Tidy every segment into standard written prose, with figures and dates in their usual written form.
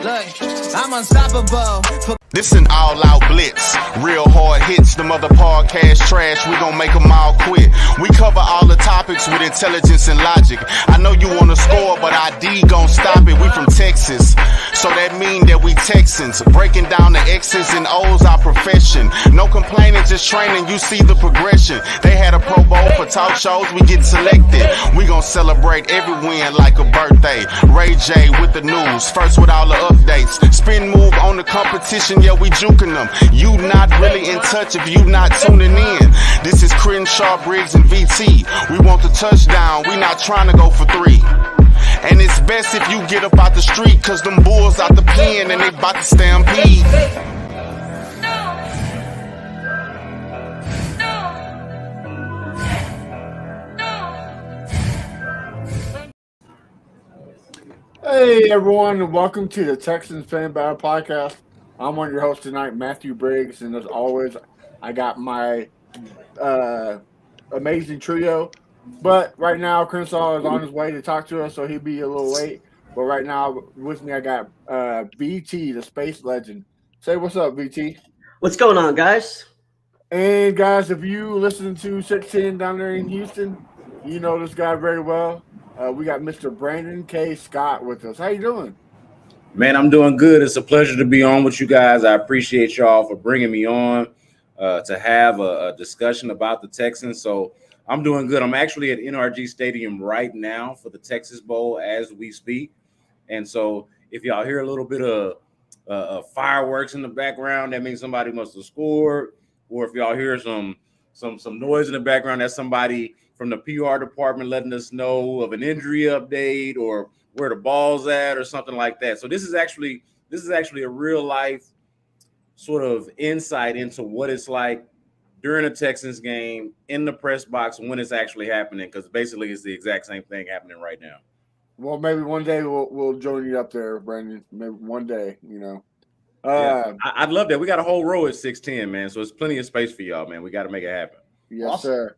Look, I'm unstoppable. This an all-out blitz, real hard hits, them other podcast trash, we gon' make them all quit. We cover all the topics with intelligence and logic. I know you wanna score, but our D gon' stop it. We from Texas, so that mean that we Texans. Breaking down the X's and O's, our profession. No complaining, just training, you see the progression. They had a Pro Bowl for talk shows, we get selected. We gon' celebrate every win like a birthday. Ray J with the news, first with all the updates. Spin move on the competition, yeah, we juking them. You not really in touch if you not tuning in. This is Crenshaw, Briggs, and VT. We want the touchdown, we not trying to go for 3. And it's best if you get up out the street, cause them bulls out the pen and they bout to stampede. Hey everyone, and welcome to the Texans Fan Battle Podcast. I'm one of your hosts tonight, Matthew Briggs, and as always, I got my amazing trio. But right now, Crenshaw is on his way to talk to us, so he'll be a little late. But right now, with me, I got VT, the space legend. Say what's up, VT. What's going on, guys? And guys, if you listen to 610 down there in Houston, you know this guy very well. We got Mr. Brandon K. Scott with us. How you doing? Man, I'm doing good. It's a pleasure to be on with you guys. I appreciate y'all for bringing me on to have a discussion about the Texans. So I'm doing good. I'm actually at NRG Stadium right now for the Texas Bowl as we speak. And so if y'all hear a little bit of fireworks in the background, that means somebody must have scored. Or if y'all hear some noise in the background, that's somebody from the PR department letting us know of an injury update or where the ball's at or something like that. So this is actually a real life sort of insight into what it's like during a Texans game in the press box when it's actually happening, because basically it's the exact same thing happening right now. Well, maybe one day we'll join you up there, Brandon. Maybe one day, you know. Yeah, I'd love that. We got a whole row at 610, man. So it's plenty of space for y'all, man. We got to make it happen. Yes, awesome. Sir.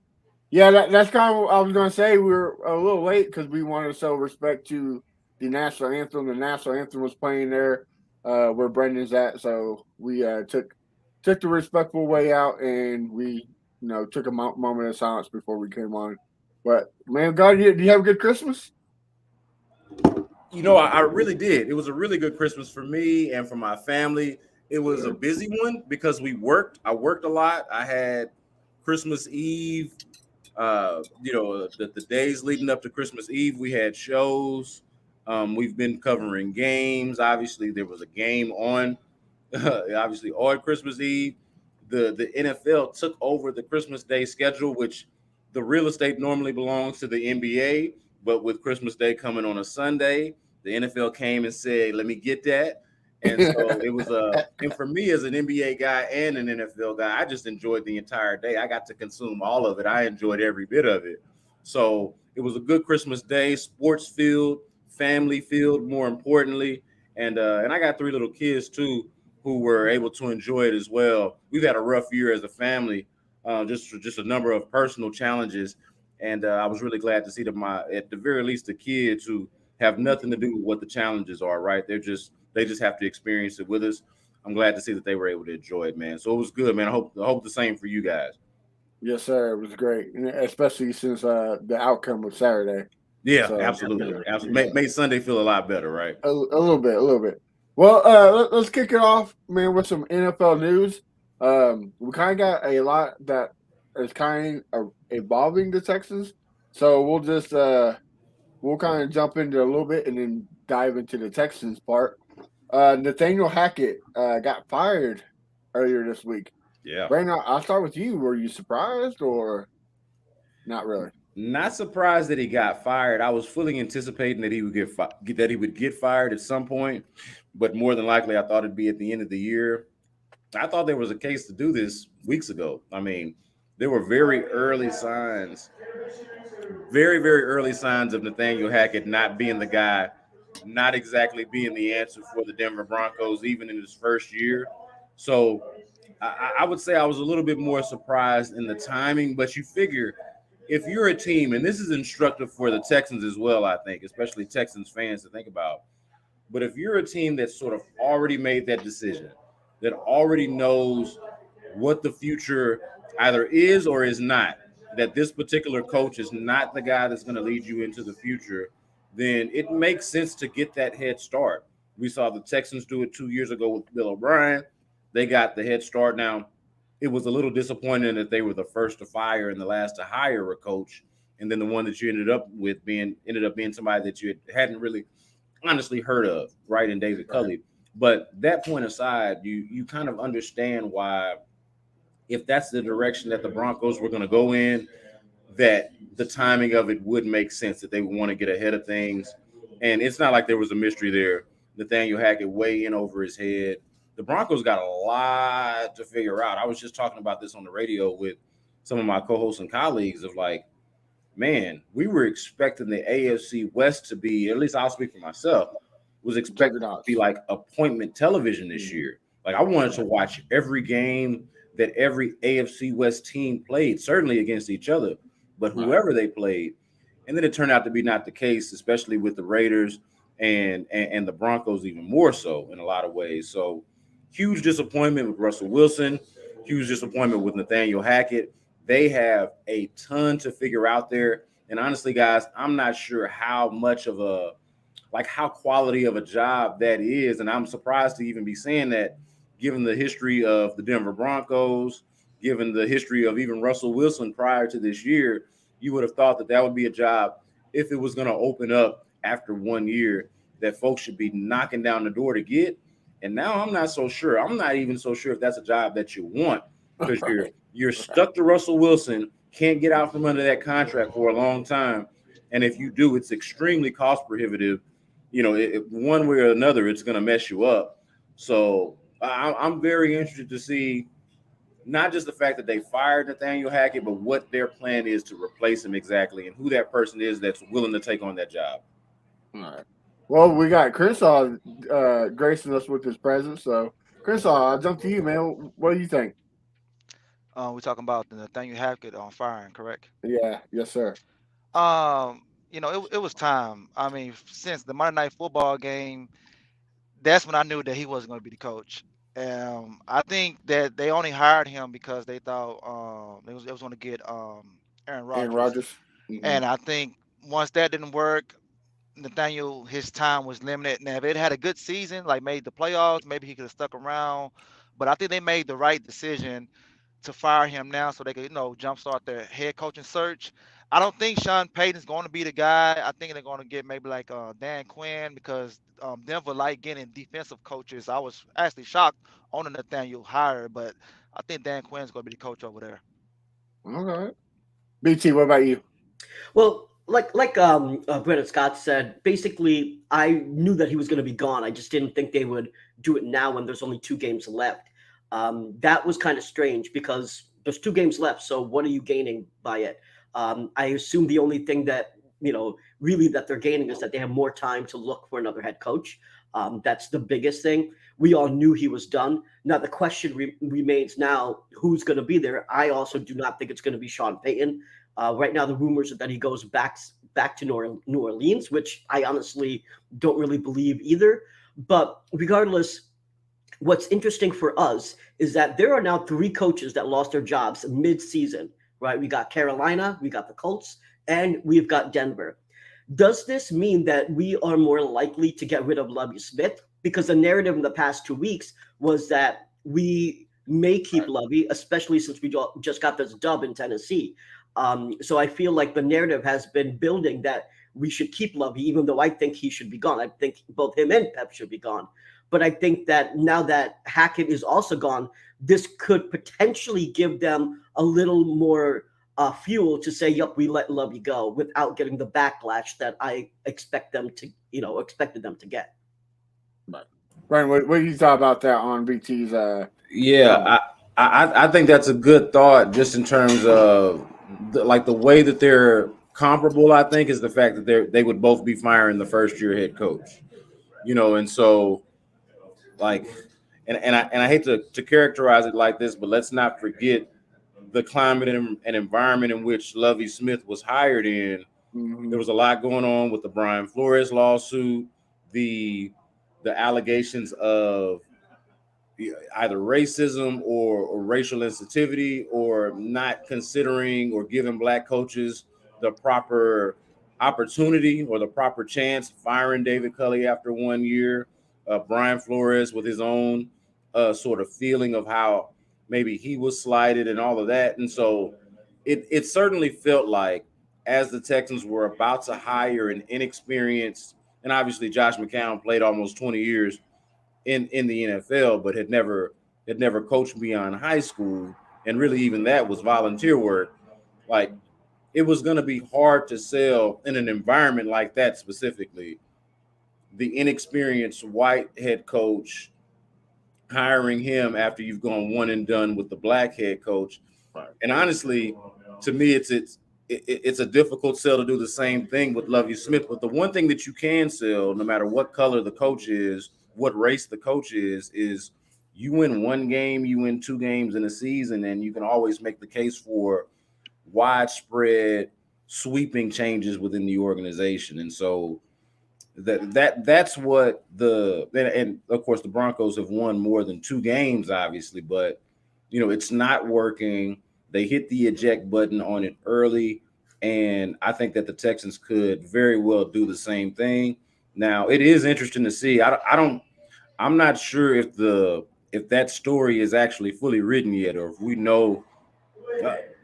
Yeah, that's kind of what I was going to say. We were a little late because we wanted to show respect to the national anthem. The national anthem was playing there where Brendan's at, so we took the respectful way out, and we took a moment of silence before we came on. But man, God, do you have a good Christmas? I really did. It was a really good Christmas for me and for my family. It was a busy one because we worked. I worked a lot. I had Christmas Eve. The days leading up to Christmas Eve, we had shows. We've been covering games. Obviously, there was a game on Christmas Eve. The NFL took over the Christmas Day schedule, which the real estate normally belongs to the NBA. But with Christmas Day coming on a Sunday, the NFL came and said, let me get that. And so it was and for me as an NBA guy and an NFL guy, I just enjoyed the entire day. I got to consume all of it. I enjoyed every bit of it. So it was a good Christmas day, sports field, family field, more importantly. And I got 3 little kids too, who were able to enjoy it as well. We've had a rough year as a family, just a number of personal challenges. And I was really glad to see them, at the very least, the kids who have nothing to do with what the challenges are, right? They just have to experience it with us. I'm glad to see that they were able to enjoy it, man. So it was good, man. I hope the same for you guys. Yes, sir. It was great, especially since the outcome was Saturday. Yeah, so, absolutely. Made Sunday feel a lot better, right? A little bit. Well, let's kick it off, man, with some NFL news. We kind of got a lot that is kind of evolving the Texans, so we'll just we'll kind of jump into a little bit and then dive into the Texans part. Nathaniel Hackett got fired earlier this week. Yeah. Brandon, I'll start with you. Were you surprised or not really? Not surprised that he got fired. I was fully anticipating that he would get fired at some point, but more than likely, I thought it'd be at the end of the year. I thought there was a case to do this weeks ago. I mean, there were very early signs of Nathaniel Hackett not being the guy, not exactly being the answer for the Denver Broncos, even in his first year. So I would say I was a little bit more surprised in the timing, but you figure if you're a team, and this is instructive for the Texans as well, I think, especially Texans fans to think about, But if you're a team that's sort of already made that decision, that already knows what the future either is or is not, that this particular coach is not the guy that's going to lead you into the future, then it makes sense to get that head start. We saw the Texans do it 2 years ago with Bill O'Brien. They got the head start. Now, it was a little disappointing that they were the first to fire and the last to hire a coach, and then the one that you ended up being somebody that you hadn't really honestly heard of, right, in David Culley. But that point aside, you kind of understand why, if that's the direction that the Broncos were going to go in, that the timing of it would make sense, that they would want to get ahead of things. And it's not like there was a mystery there. Nathaniel Hackett way in over his head. The Broncos got a lot to figure out. I was just talking about this on the radio with some of my co-hosts and colleagues of like, man, we were expecting the AFC West to be, at least I'll speak for myself, was expected to be like appointment television this year. Like I wanted to watch every game that every AFC West team played, certainly against each other, but whoever they played. And then it turned out to be not the case, especially with the Raiders and the Broncos even more so in a lot of ways. So huge disappointment with Russell Wilson, huge disappointment with Nathaniel Hackett. They have a ton to figure out there. And honestly, guys, I'm not sure how much of how quality of a job that is. And I'm surprised to even be saying that, given the history of the Denver Broncos, given the history of even Russell Wilson prior to this year. You would have thought that would be a job, if it was going to open up after 1 year, that folks should be knocking down the door to get. And now I'm not so sure. I'm not even so sure if that's a job that you want, because you're stuck to Russell Wilson, can't get out from under that contract for a long time. And if you do, it's extremely cost prohibitive. You know, one way or another, it's going to mess you up. So I'm very interested to see not just the fact that they fired Nathaniel Hackett, but what their plan is to replace him exactly, and who that person is that's willing to take on that job. All right. Well, we got Crenshaw gracing us with his presence. So, Crenshaw, I'll jump to you, man. What do you think? We're talking about the Nathaniel Hackett on firing, correct? Yeah, yes, sir. It was time. I mean, since the Monday Night Football game, that's when I knew that he wasn't going to be the coach. I think that they only hired him because they thought it was going to get Aaron Rodgers. Aaron Rodgers. Mm-hmm. And I think once that didn't work, Nathaniel, his time was limited. Now, if it had a good season, like made the playoffs, maybe he could have stuck around. But I think they made the right decision to fire him now so they could, jumpstart their head coaching search. I don't think Sean Payton's going to be the guy. I think they're going to get maybe like Dan Quinn, because Denver like getting defensive coaches. I was actually shocked on the Nathaniel hire, but I think Dan Quinn's going to be the coach over there. All right. BT, what about you? Well, like Brennan Scott said, basically, I knew that he was going to be gone. I just didn't think they would do it now when there's only 2 games left. That was kind of strange because there's 2 games left. So what are you gaining by it? I assume the only thing that, really that they're gaining is that they have more time to look for another head coach. That's the biggest thing. We all knew he was done. Now, the question remains now, who's going to be there? I also do not think it's going to be Sean Payton. Right now, the rumors are that he goes back to New Orleans, which I honestly don't really believe either. But regardless, what's interesting for us is that there are now 3 coaches that lost their jobs mid-season, right? We got Carolina, we got the Colts, and we've got Denver. Does this mean that we are more likely to get rid of Lovie Smith? Because the narrative in the past 2 weeks was that we may keep Lovie, especially since we just got this dub in Tennessee. So I feel like the narrative has been building that we should keep Lovie, even though I think he should be gone. I think both him and Pep should be gone. But I think that now that Hackett is also gone, this could potentially give them a little more fuel to say, yep, we let Lovie go without getting the backlash that I expected them to get. Brian, what do you thought about that on BT's? I think that's a good thought, just in terms of the way that they're comparable. I think is the fact that they would both be firing the first-year head coach, and so and I hate to characterize it like this, but let's not forget the climate and environment in which Lovie Smith was hired in. Mm-hmm. There was a lot going on with the Brian Flores lawsuit, the the allegations of either racism or racial insensitivity, or not considering or giving black coaches the proper opportunity or the proper chance, firing David Culley after 1 year, Brian Flores with his own sort of feeling of how maybe he was slighted and all of that. And so it certainly felt like, as the Texans were about to hire an inexperienced, and obviously Josh McCown played almost 20 years in the NFL, but had never coached beyond high school, and really even that was volunteer work. Like, it was going to be hard to sell in an environment like that, specifically the inexperienced white head coach, hiring him after you've gone one and done with the black head coach. Right. And honestly, to me, it's a difficult sell to do the same thing with Lovie Smith. But the one thing that you can sell, no matter what color the coach is, what race the coach is you win one game, you win 2 games in a season, and you can always make the case for widespread sweeping changes within the organization. And so that's what and of course the Broncos have won more than 2 games, obviously, but it's not working. They hit the eject button on it early, and I think that the Texans could very well do the same thing. Now, it is interesting to see. I'm not sure if that story is actually fully written yet, or if we know.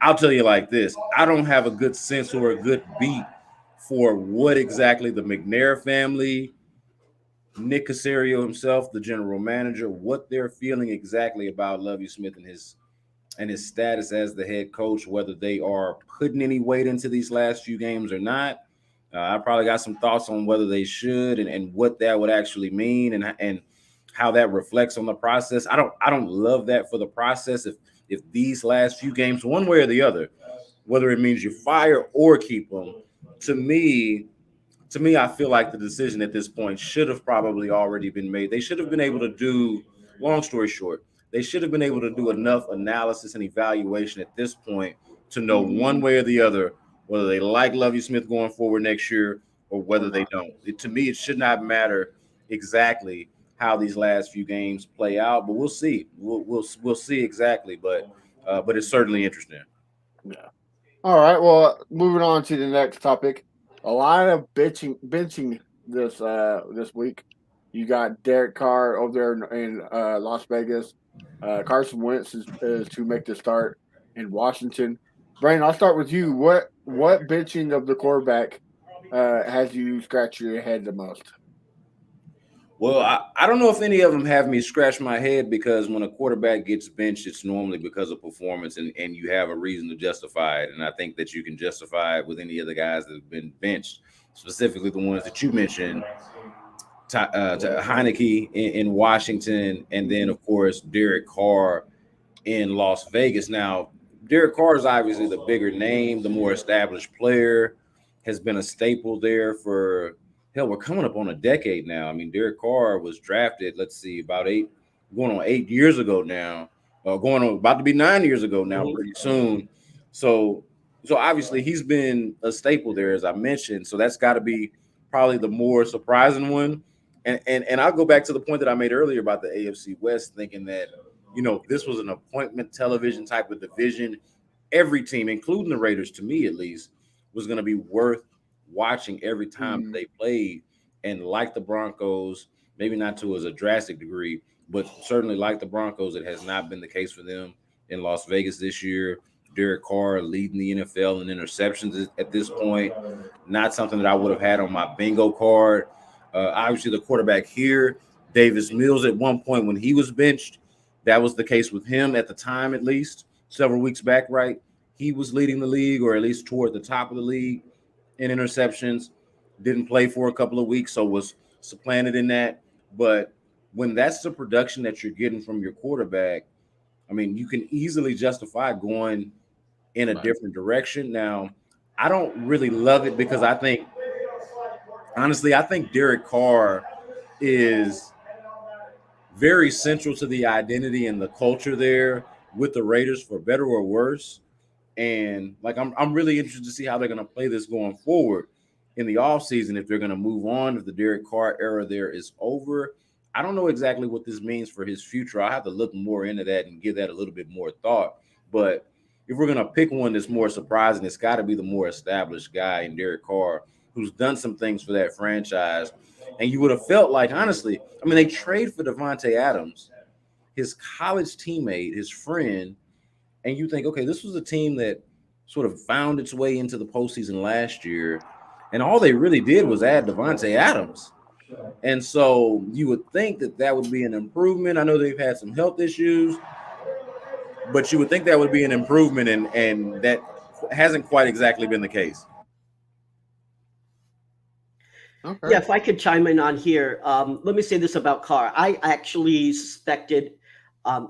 I'll tell you like this: I don't have a good sense or a good beat for what exactly the McNair family, Nick Caserio himself, the general manager, what they're feeling exactly about Lovie Smith and his status as the head coach, whether they are putting any weight into these last few games or not. I probably got some thoughts on whether they should and what that would actually mean and how that reflects on the process. I don't love that for the process. If these last few games, one way or the other, whether it means you fire or keep them, to me, I feel like the decision at this point should have probably already been made. They should have been able to do, long story short, they should have been able to do enough analysis and evaluation at this point to know one way or the other whether they like Lovie Smith going forward next year or whether they don't. To me, it should not matter exactly how these last few games play out, but we'll see. We'll see exactly, but it's certainly interesting. Yeah. All right. Well, moving on to the next topic. A lot of benching this week. You got Derek Carr over there in Las Vegas. Carson Wentz is to make the start in Washington. Brandon, I'll start with you. What benching of the quarterback has you scratch your head the most? Well, I don't know if any of them have me scratch my head, because when a quarterback gets benched, it's normally because of performance and you have a reason to justify it. And I think that you can justify it with any of the guys that have been benched, specifically the ones that you mentioned, to Heineke in Washington, and then, of course, Derek Carr in Las Vegas. Now, Derek Carr is obviously the bigger name, the more established player, has been a staple there for – hell, we're coming up on a decade now. I mean, Derek Carr was drafted, about 8 years ago now, about to be 9 years ago now, pretty soon. So obviously he's been a staple there, as I mentioned. So that's got to be probably the more surprising one. And I'll go back to the point that I made earlier about the AFC West, thinking that, this was an appointment television type of division. Every team, including the Raiders, to me at least, was going to be worth watching every time they played. And like the Broncos, maybe not to as a drastic degree, but certainly like the Broncos, it has not been the case for them in Las Vegas this year. Derek Carr leading the NFL in interceptions at this point, not something that I would have had on my bingo card. Obviously, the quarterback here, Davis Mills, at one point when he was benched, that was the case with him at the time, at least several weeks back, right? He was leading the league, or at least toward the top of the league in interceptions. Didn't play for a couple of weeks, so was supplanted in that. But when that's the production that you're getting from your quarterback, I mean, you can easily justify going in a different direction. Now, I don't really love it, because I think Derek Carr is very central to the identity and the culture there with the Raiders, for better or worse. And I'm really interested to see how they're going to play this going forward in the offseason, if they're going to move on, if the Derek Carr era there is over. I don't know exactly what this means for his future. I'll have to look more into that and give that a little bit more thought. But if we're gonna pick one that's more surprising, it's got to be the more established guy in Derek Carr, who's done some things for that franchise. And you would have felt like, honestly, I mean, they trade for Devontae Adams, his college teammate, his friend, and you think, okay, this was a team that sort of found its way into the postseason last year, and all they really did was add Devontae Adams. And so you would think that that would be an improvement. I know they've had some health issues, but you would think that would be an improvement, and that hasn't quite exactly been the case. Okay. Yeah, if I could chime in on here, let me say this about Carr. I actually suspected,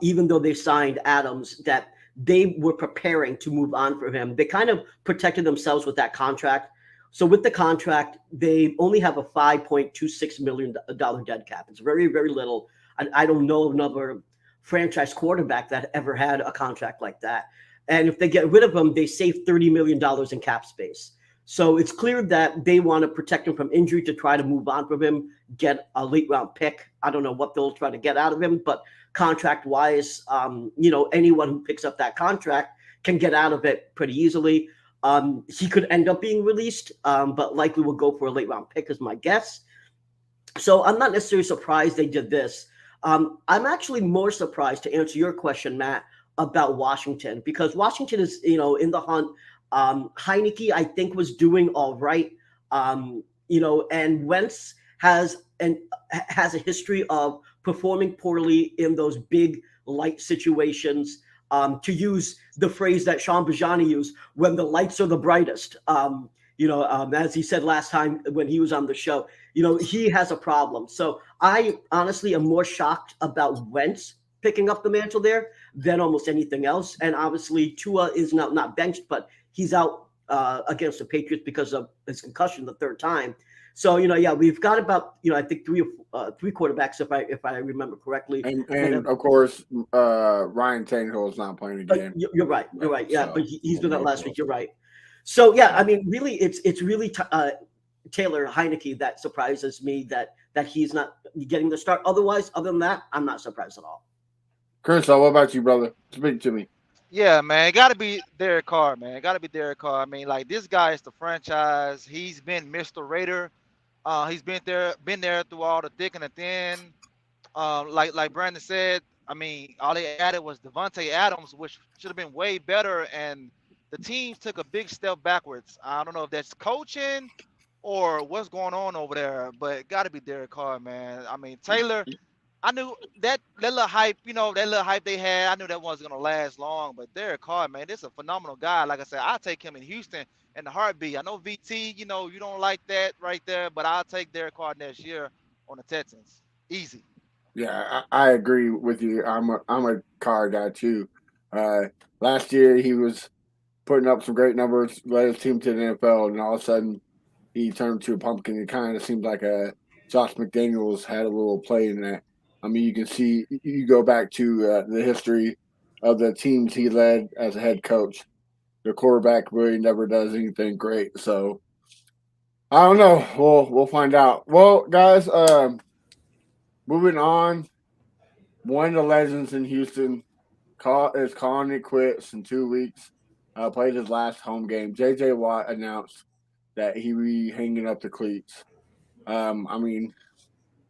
even though they signed Adams, that they were preparing to move on from him. They kind of protected themselves with that contract. So with the contract, they only have a $5.26 million dead cap. It's very, very little. I don't know another franchise quarterback that ever had a contract like that. And if they get rid of him, they save $30 million in cap space. So it's clear that they want to protect him from injury to try to move on from him, get a late round pick. I don't know what they'll try to get out of him, but contract wise, anyone who picks up that contract can get out of it pretty easily. He could end up being released, but likely will go for a late round pick is my guess. So I'm not necessarily surprised they did this. I'm actually more surprised, to answer your question, Matt, about Washington, because Washington is, in the hunt. Heineke, I think, was doing all right. And Wentz has a history of performing poorly in those big light situations. To use the phrase that Sean Bajani used, when the lights are the brightest, as he said last time when he was on the show, he has a problem. So I honestly am more shocked about Wentz picking up the mantle there than almost anything else. And obviously Tua is not benched, but he's out against the Patriots because of his concussion the third time. So, we've got about, I think three quarterbacks, if I remember correctly. And of course, Ryan Tannehill is not playing again. You're right. Yeah, so, but he's been out last week. You're right. So, yeah, I mean, really, it's really Taylor Heineke that surprises me that he's not getting the start. Otherwise, other than that, I'm not surprised at all. Crenshaw, what about you, brother? Speak to me. Yeah, man, it got to be Derek Carr, man. It got to be Derek Carr. I mean, like, this guy is the franchise. He's been Mr. Raider. He's been there through all the thick and the thin. Like Brandon said, I mean, all they added was Devontae Adams, which should have been way better, and the team took a big step backwards. I don't know if that's coaching or what's going on over there, but it got to be Derek Carr, man. I mean, Taylor, I knew that little hype, that little hype they had, I knew that wasn't going to last long, but Derek Carr, man, this is a phenomenal guy. Like I said, I'll take him in Houston in the heartbeat. I know VT, you don't like that right there, but I'll take Derek Carr next year on the Texans. Easy. Yeah, I agree with you. I'm a Carr guy too. Last year he was putting up some great numbers, led his team to the NFL, and all of a sudden he turned to a pumpkin. It kind of seemed like Josh McDaniels had a little play in that. I mean, you can see, you go back to the history of the teams he led as a head coach. The quarterback really never does anything great. So I don't know. We'll find out. Well, guys, moving on. One of the legends in Houston is calling it quits in 2 weeks. Played his last home game. J.J. Watt announced that he would be hanging up the cleats. I mean,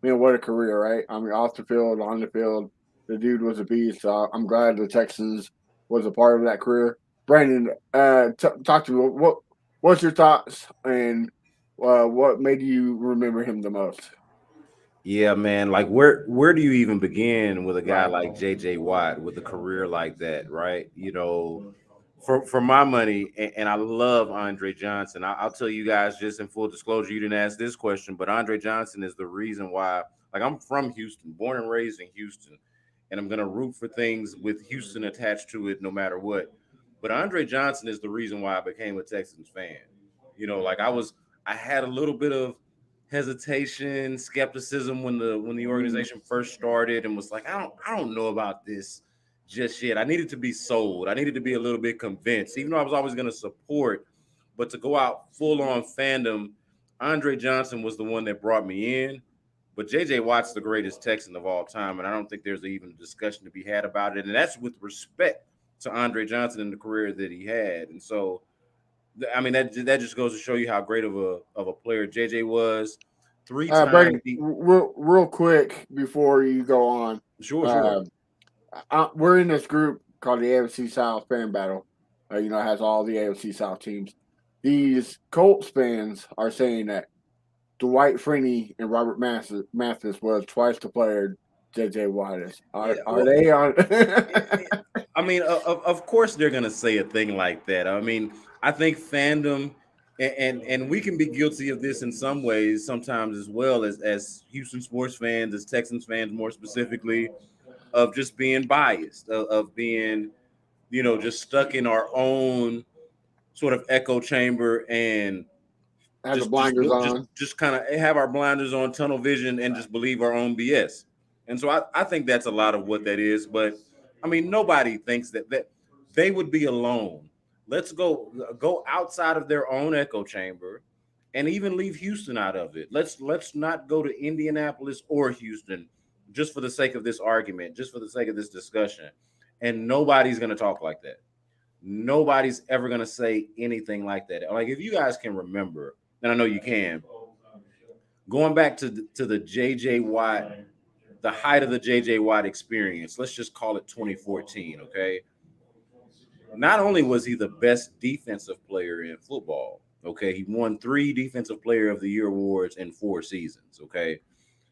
what a career, right? I mean, off the field, on the field, the dude was a beast. I'm glad the Texans was a part of that career. Brandon, talk to me. What's your thoughts, and what made you remember him the most? Yeah, man. Like, where do you even begin with a guy like J.J. Watt with a career like that, right? For my money, and I love Andre Johnson. I'll tell you guys, just in full disclosure, you didn't ask this question, but Andre Johnson is the reason why. Like, I'm from Houston, born and raised in Houston, and I'm gonna root for things with Houston attached to it, no matter what. But Andre Johnson is the reason why I became a Texans fan. I had a little bit of hesitation, skepticism when the organization first started, and was like, I don't know about this just yet. I needed to be sold. I needed to be a little bit convinced, even though I was always going to support. But to go out full on fandom, Andre Johnson was the one that brought me in. But J.J. Watt's the greatest Texan of all time, and I don't think there's even a discussion to be had about it. And that's with respect to Andre Johnson and the career that he had. And so, I mean, that just goes to show you how great of a player J.J. was. Brady, 3 times. real quick before you go on. Sure. We're in this group called the AFC South Fan Battle. It has all the AFC South teams. These Colts fans are saying that Dwight Freeney and Robert Mathis was twice the player J.J. Watt is. Are they on? I mean, of course they're gonna say a thing like that. I mean, I think fandom, and we can be guilty of this in some ways sometimes as well as Houston sports fans, as Texans fans more specifically, of just being biased, of being, just stuck in our own sort of echo chamber and have the blinders on. Just kind of have our blinders on, tunnel vision, and just believe our own BS. And so I think that's a lot of what that is. But I mean, nobody thinks that they would be alone. Let's go outside of their own echo chamber and even leave Houston out of it. Let's not go to Indianapolis or Houston just for the sake of this argument, just for the sake of this discussion. And nobody's going to talk like that. Nobody's ever going to say anything like that. Like, if you guys can remember, and I know you can, going back to the J.J. Watt, the height of the J.J. Watt experience, let's just call it 2014, okay? Not only was he the best defensive player in football, okay? He won 3 Defensive Player of the Year awards in 4 seasons, okay?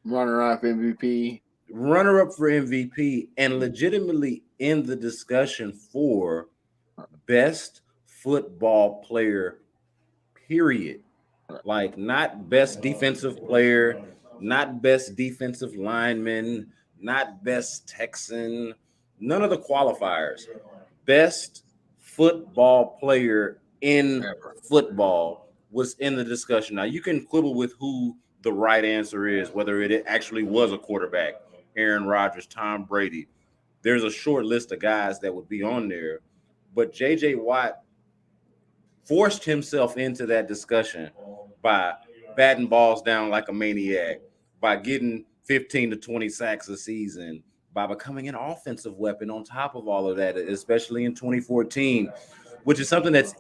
Runner-up MVP. Runner-up for MVP, and legitimately in the discussion for best football player, period. Like, not best defensive player, not best defensive lineman, not best Texan, none of the qualifiers. Best football player in football was in the discussion. Now, you can quibble with who the right answer is, whether it actually was a quarterback, Aaron Rodgers, Tom Brady. There's a short list of guys that would be on there. But J.J. Watt forced himself into that discussion by batting balls down like a maniac, by getting 15 to 20 sacks a season, by becoming an offensive weapon on top of all of that, especially in 2014, which is something that's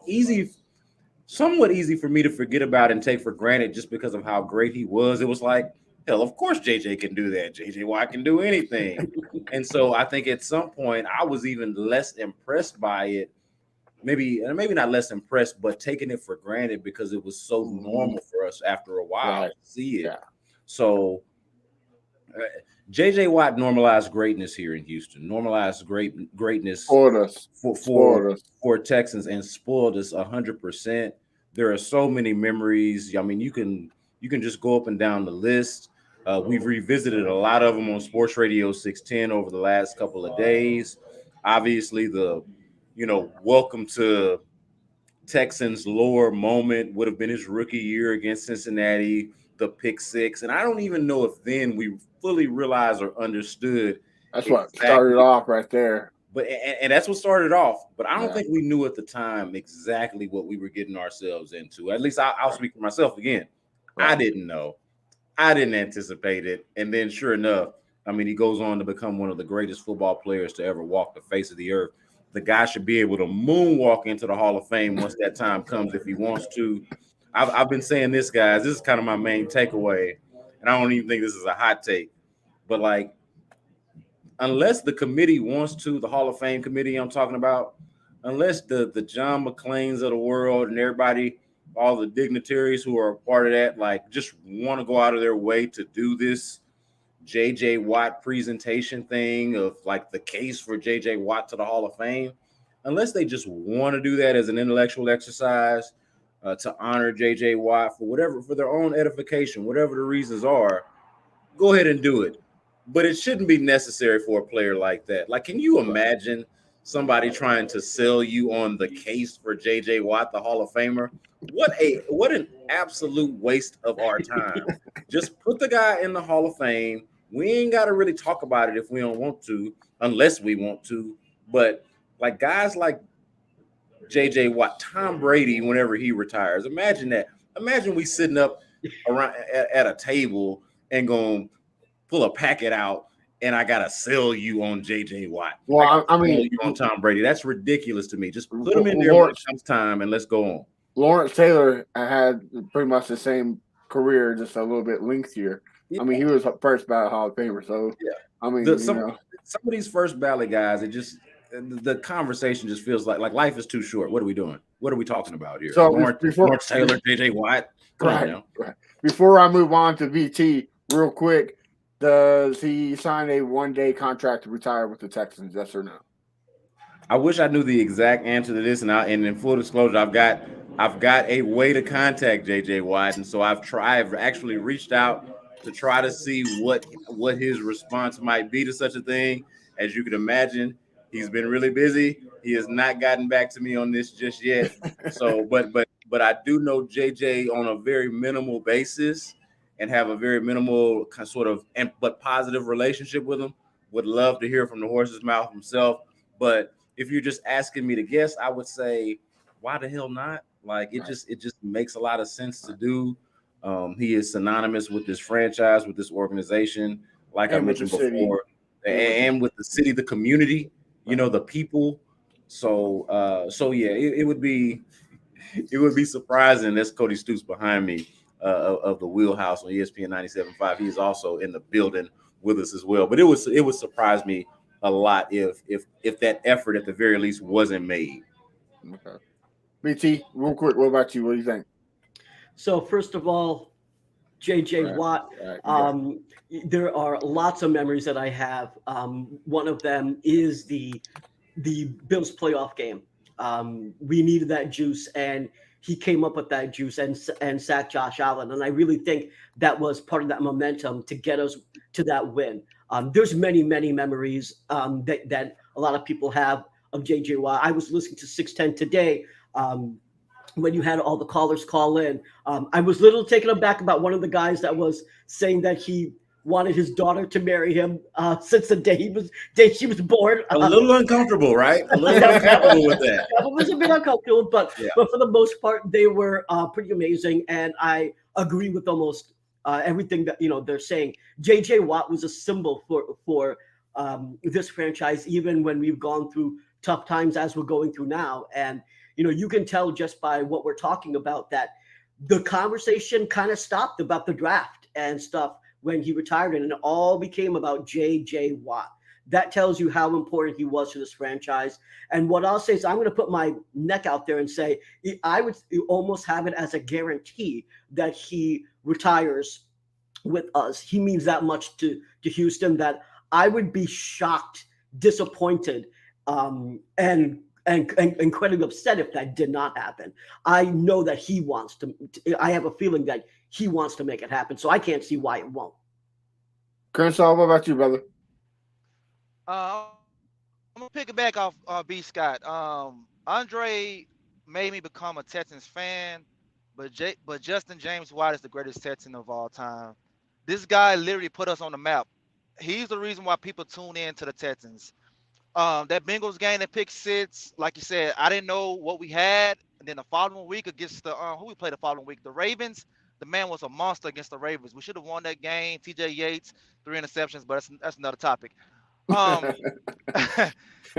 somewhat easy for me to forget about and take for granted just because of how great he was. It was like, hell, of course JJ can do that. JJ Watt can do anything. And so I think at some point I was even less impressed by it. Maybe not less impressed, but taking it for granted because it was so normal for us after a while to see it. Yeah. So JJ Watt normalized greatness here in Houston, normalized greatness for Texans, and spoiled us 100%. There are so many memories. I mean, you can just go up and down the list. We've revisited a lot of them on Sports Radio 610 over the last couple of days. Obviously, the welcome to Texans lore moment would have been his rookie year against Cincinnati, the pick 6. And I don't even know if then we fully realized or understood. That's what started off right there. But and that's what started off. But I don't think we knew at the time exactly what we were getting ourselves into. At least I'll speak for myself again. Right. I didn't know. I didn't anticipate it. And then sure enough, I mean, he goes on to become one of the greatest football players to ever walk the face of the earth. The guy should be able to moonwalk into the Hall of Fame once that time comes if he wants to. I've been saying this, guys. This is kind of my main takeaway. And I don't even think this is a hot take. But, like, unless the committee wants to, the Hall of Fame committee I'm talking about, unless the John McClanes of the world and everybody, all the dignitaries who are a part of that, like, just want to go out of their way to do this J.J. Watt presentation thing of, like, the case for J.J. Watt to the Hall of Fame, unless they just want to do that as an intellectual exercise to honor J.J. Watt for their own edification, whatever the reasons are, go ahead and do it. But it shouldn't be necessary for a player like that. Like, can you imagine somebody trying to sell you on the case for J.J. Watt, the Hall of Famer? What an absolute waste of our time. Just put the guy in the Hall of Fame. We ain't got to really talk about it if we don't want to, unless we want to. But like guys like J.J. Watt, Tom Brady, whenever he retires, imagine that. Imagine we sitting up around at a table and gonna pull a packet out and I gotta sell you on JJ Watt. Well, I mean, you on Tom Brady. That's ridiculous to me. Just put him in there when it comes time and let's go on. Lawrence Taylor had pretty much the same career, just a little bit lengthier. Yeah. I mean, he was first ballot Hall of Famer, so yeah. I mean, some of these first ballot guys, the conversation just feels like life is too short. What are we doing? What are we talking about here? So Lawrence Taylor, JJ Watt. Right. Before I move on to VT, real quick, does he sign a one-day contract to retire with the Texans? Yes or no? I wish I knew the exact answer to this, and in full disclosure, I've got a way to contact JJ Watt, and so I've actually reached out to try to see what his response might be to such a thing. As you can imagine, he's been really busy. He has not gotten back to me on this just yet. So, but I do know JJ on a very minimal basis and have a very minimal sort of but positive relationship with him. Would love to hear from the horse's mouth himself. But if you're just asking me to guess, I would say, why the hell not? Like it just makes a lot of sense to do. He is synonymous with this franchise, with this organization, like I mentioned before, and with the city, the community, the people. So yeah, it would be surprising. That's Cody Stoops behind me of the Wheelhouse on ESPN 97.5. He is also in the building with us as well. But it would surprise me a lot if that effort at the very least wasn't made. Okay. BT, real quick, what about you? What do you think? So first of all, JJ Watt, there are lots of memories that I have. One of them is the Bills playoff game. We needed that juice, and he came up with that juice and sacked Josh Allen. And I really think that was part of that momentum to get us to that win. There's many, many memories that a lot of people have of JJ Watt. I was listening to 610 today when you had all the callers call in. I was a little taken aback about one of the guys that was saying that he wanted his daughter to marry him since the day she was born. A little uncomfortable, right? A little uncomfortable with that. It was a bit uncomfortable, but for the most part, they were pretty amazing, and I agree with almost everything that they're saying. JJ Watt was a symbol for this franchise, even when we've gone through tough times as we're going through now. And you can tell just by what we're talking about that the conversation kind of stopped about the draft and stuff when he retired, and it all became about JJ Watt. That tells you how important he was to this franchise. And what I'll say is I'm going to put my neck out there and say I would almost have it as a guarantee that he retires with us. He means that much to Houston that I would be shocked, disappointed, and incredibly upset if that did not happen. I know that he wants to. I have a feeling that he wants to make it happen, so I can't see why it won't. Crenshaw, what about you, brother? I'm gonna pick it back off B. Scott. Andre made me become a Texans fan, but Justin James White is the greatest Texan of all time. This guy literally put us on the map. He's the reason why people tune in to the Texans. That Bengals game, that pick six, like you said, I didn't know what we had. And then the following week against the who we played the following week, the Ravens. The man was a monster against the Ravens. We should have won that game. TJ Yates, 3 interceptions, but that's another topic.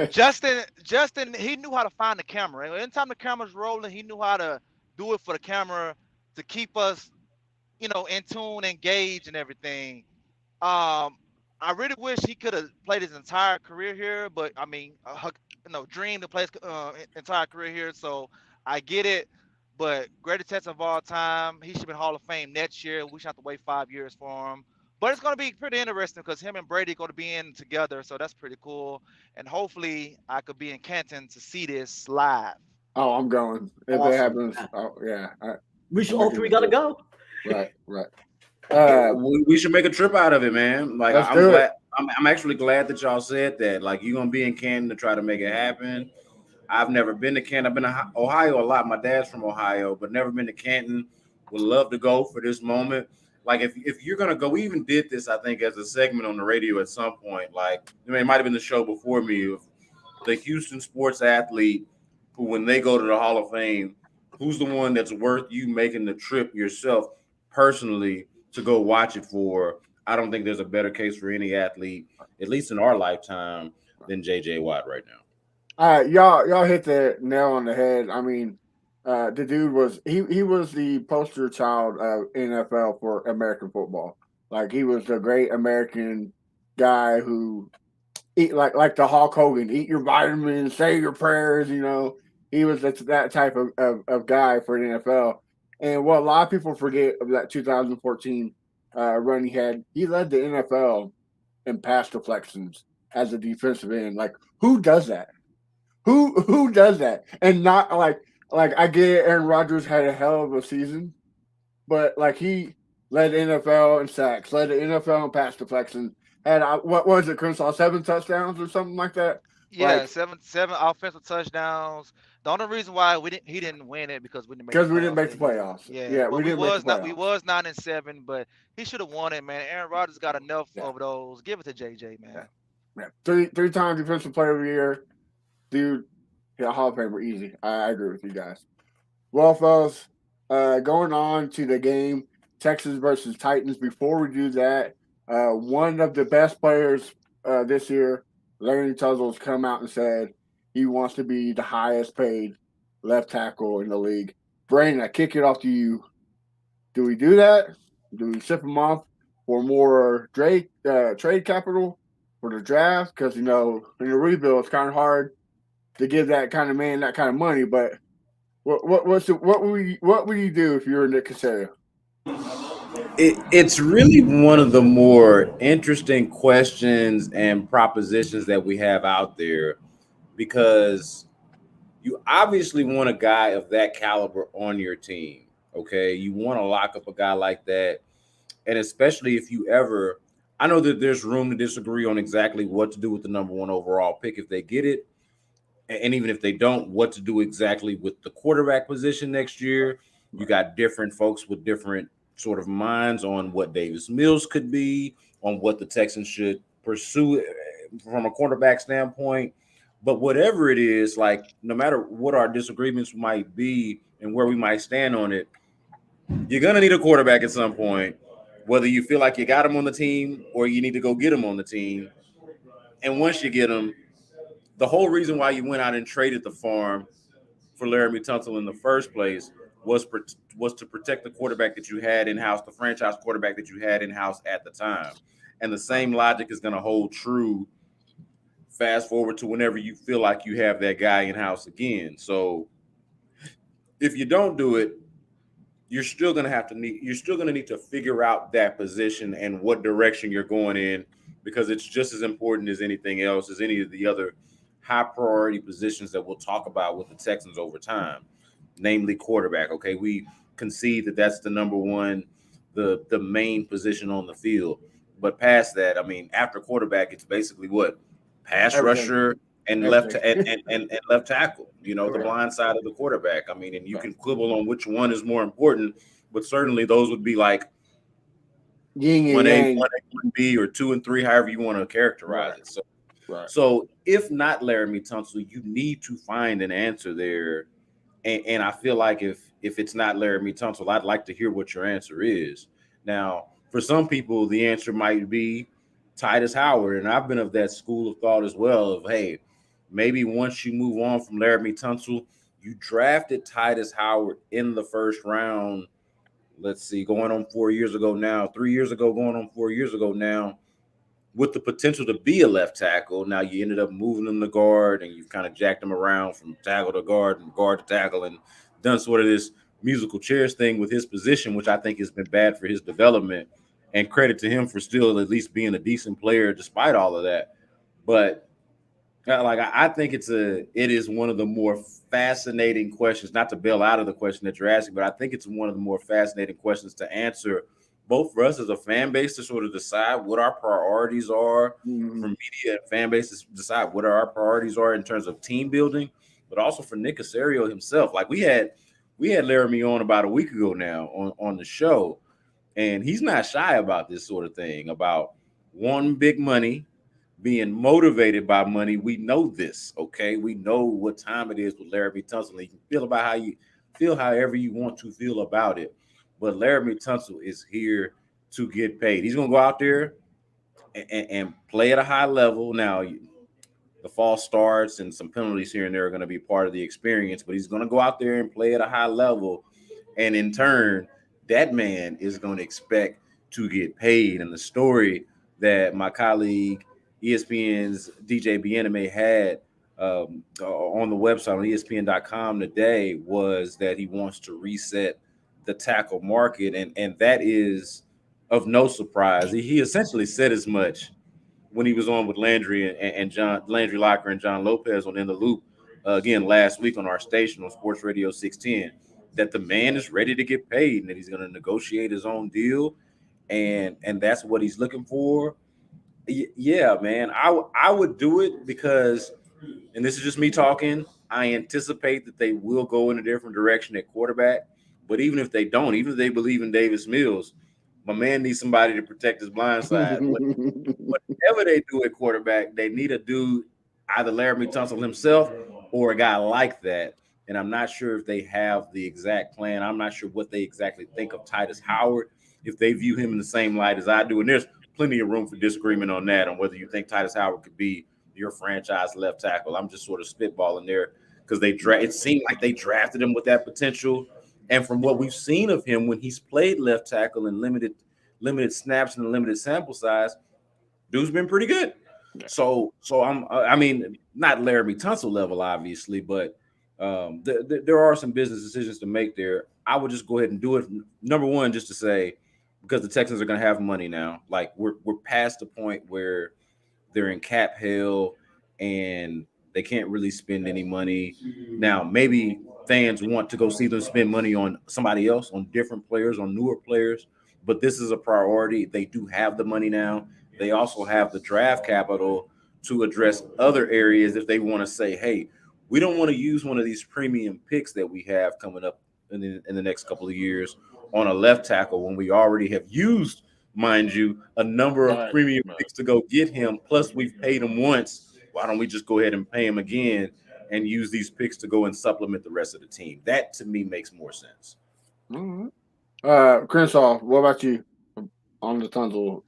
Justin, he knew how to find the camera. Anytime the camera's rolling, he knew how to do it for the camera to keep us, in tune, engaged, and everything. I really wish he could have played his entire career here, but I mean, dreamed to play his entire career here. So I get it, but greatest Texan of all time. He should be Hall of Fame next year. We should have to wait 5 years for him. But it's going to be pretty interesting because him and Brady are going to be in together, so that's pretty cool. And hopefully, I could be in Canton to see this live. Oh, I'm going if it happens. Oh, yeah. We should all three got to go. Right. We should make a trip out of it, man. Like I'm actually glad that y'all said that. Like you're gonna be in Canton to try to make it happen. I've never been to Canton. I've been to Ohio a lot. My dad's from Ohio, but never been to Canton. Would love to go for this moment. Like if you're gonna go, we even did this, I think, as a segment on the radio at some point. Like it might have been the show before me of the Houston sports athlete who, when they go to the Hall of Fame, who's the one that's worth you making the trip yourself personally to go watch it for. I don't think there's a better case for any athlete, at least in our lifetime, than J.J. Watt right now. Y'all hit the nail on the head. I mean, the dude was he was the poster child of NFL for American football. Like he was the great American guy who eat like the Hulk Hogan, eat your vitamins, say your prayers. He was that type of guy for the NFL. And what a lot of people forget of that 2014 run he led the NFL in pass deflections as a defensive end. Like who does that? Who does that? And not like I get Aaron Rodgers had a hell of a season, but like he led the NFL in sacks, led the NFL in pass deflections. Had what was it, Crenshaw? 7 touchdowns or something like that. Yeah, Like seven offensive touchdowns. The only reason why he didn't win it because we didn't make the because we didn't playoffs make the that year. playoffs. Yeah, Yeah, but we didn't make the we playoffs. was 9-7, but he should have won it, man. Aaron Rodgers got enough Yeah. of those. Give it to JJ, man. Yeah. Three times defensive player of the year, dude. Yeah, Hall of Famer easy. I agree with you guys. Well, fellas, going on to the game, Texans versus Titans. Before we do that, one of the best players this year, Larry Tunsil, has come out and said he wants to be the highest paid left tackle in the league. Brandon, I kick it off to you. Do we do that? Do we ship him off for more trade capital for the draft? Because in the rebuild, it's kind of hard to give that kind of man that kind of money. But what would you do if you were Nick Casario? It's really one of the more interesting questions and propositions that we have out there, because you obviously want a guy of that caliber on your team. Okay, you want to lock up a guy like that, and especially if you ever, I know that there's room to disagree on exactly what to do with the number 1 overall pick if they get it, and even if they don't, what to do exactly with the quarterback position next year. You got different folks with different sort of minds on what Davis Mills could be, on what the Texans should pursue from a quarterback standpoint. But whatever it is, like no matter what our disagreements might be and where we might stand on it, you're going to need a quarterback at some point, whether you feel like you got him on the team or you need to go get him on the team. And once you get him, the whole reason why you went out and traded the farm for Laramie Tunsil in the first place was to protect the quarterback that you had in-house, the franchise quarterback that you had in-house at the time. And the same logic is going to hold true fast forward to whenever you feel like you have that guy in-house again. So if you don't do it, you're still going to need to figure out that position and what direction you're going in, because it's just as important as anything else, as any of the other high priority positions that we'll talk about with the Texans over time, namely quarterback. Okay, we concede that that's the number 1, the main position on the field. But past that, I mean, after quarterback, it's basically what? Pass rusher and left tackle, the blind side of the quarterback. I mean, and you can quibble on which one is more important, but certainly those would be like Yin and 1A, yang. 1B, or 2 and 3, however you want to characterize it. So if not Laramie Tunsil, you need to find an answer there. And I feel like if it's not Laramie Tunsil, I'd like to hear what your answer is. Now, for some people, the answer might be Titus Howard. And I've been of that school of thought as well of, hey, maybe once you move on from Laramie Tunsil, you drafted Titus Howard in the first round. Let's see, going on 4 years ago now, 3 years ago, going on 4 years ago now, with the potential to be a left tackle. Now you ended up moving him to guard, and you've kind of jacked him around from tackle to guard and guard to tackle, and done sort of this musical chairs thing with his position, which I think has been bad for his development. And credit to him for still at least being a decent player despite all of that. But I think it is one of the more fascinating questions, not to bail out of the question that you're asking, but I think it's one of the more fascinating questions to answer, both for us as a fan base to sort of decide what our priorities are, for media and fan base to decide what our priorities are in terms of team building, but also for Nick Casario himself. Like we had Laramie on about a week ago now on the show, and he's not shy about this sort of thing, about wanting big money, being motivated by money. We know this, okay? We know what time it is with Laramie Tunsil. You can feel about how you feel however you want to feel about it. But Laramie Tunsil is here to get paid. He's going to go out there and play at a high level. Now, the false starts and some penalties here and there are going to be part of the experience, but he's going to go out there and play at a high level. And in turn, that man is going to expect to get paid. And the story that my colleague, ESPN's DJ Bieneme, had on the website on ESPN.com today was that he wants to reset the tackle market. And that is of no surprise. He essentially said as much when he was on with Landry and Landry Locker and John Lopez on In the Loop again last week on our station on Sports Radio 610, that the man is ready to get paid and that he's going to negotiate his own deal, and that's what he's looking for. Yeah, man, I would do it because, and this is just me talking, I anticipate that they will go in a different direction at quarterback. But even if they don't, even if they believe in Davis Mills, my man needs somebody to protect his blind side. Whatever they do at quarterback, they need a dude, either Laramie Tunsil himself or a guy like that. And I'm not sure if they have the exact plan. I'm not sure what they exactly think of Titus Howard, if they view him in the same light as I do. And there's plenty of room for disagreement on that, on whether you think Titus Howard could be your franchise left tackle. I'm just sort of spitballing there because it seemed like they drafted him with that potential. And from what we've seen of him when he's played left tackle in limited snaps and a limited sample size, dude's been pretty good. So I mean, not Laramie Tunsil level, obviously, but there are some business decisions to make there. I would just go ahead and do it. Number one, just to say, because the Texans are going to have money now. Like we're past the point where they're in cap hell and they can't really spend any money. Now, maybe fans want to go see them spend money on somebody else, on different players, on newer players, but this is a priority. They do have the money now. They also have the draft capital to address other areas if they want to say, hey, we don't want to use one of these premium picks that we have coming up in the next couple of years on a left tackle when we already have used, mind you, a number of premium picks to go get him. Plus, we've paid him once. Why don't we just go ahead and pay him again and use these picks to go and supplement the rest of the team? That, to me, makes more sense. Mm-hmm. Crenshaw, what about you on the Tunsil?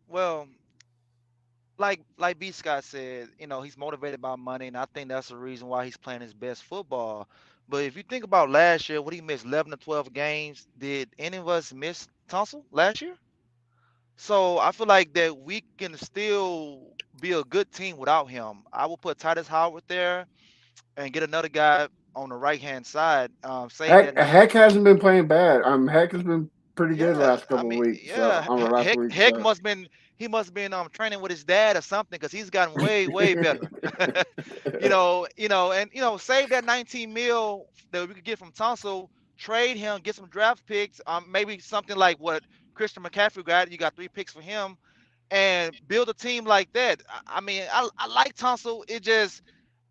Well, like B. Scott said, he's motivated by money, and I think that's the reason why he's playing his best football. But if you think about last year, what he missed 11 to 12 games, did any of us miss Tunsil last year? So I feel like that we can still be a good team without him. I will put Titus Howard there and get another guy on the right-hand side. Heck hasn't been playing bad. Heck has been pretty good the last couple of weeks. Yeah, Heck must have been training with his dad or something, because he's gotten way better. And save that 19 mil that we could get from Tunsil, trade him, get some draft picks, maybe something like what Christian McCaffrey got. You got 3 picks for him, and build a team like that. I like Tunsil.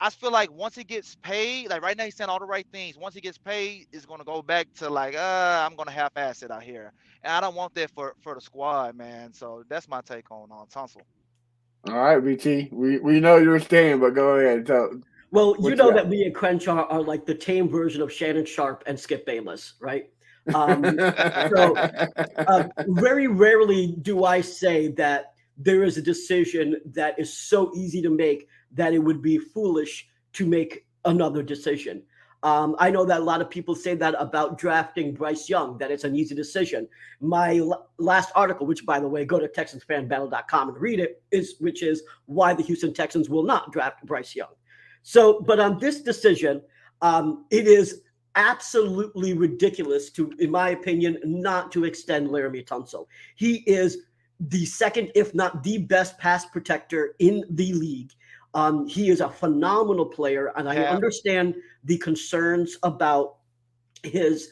I feel like once he gets paid, like right now he's saying all the right things. Once he gets paid, it's going to go back to like, I'm going to half-ass it out here. And I don't want that for the squad, man. So that's my take on Tunsil. All right, BT. We know you're staying, but go ahead and tell. Well, you know that me and Crenshaw are like the tame version of Shannon Sharp and Skip Bayless, right? Very rarely do I say that there is a decision that is so easy to make that it would be foolish to make another decision. I know that a lot of people say that about drafting Bryce Young, that it's an easy decision. My last article, which, by the way, go to TexansFanBattle.com and read it, which is why the Houston Texans will not draft Bryce Young. So, but on this decision, it is absolutely ridiculous in my opinion, not to extend Laramie Tunsil. He is the second, if not the best pass protector in the league. He is a phenomenal player, and I understand the concerns about his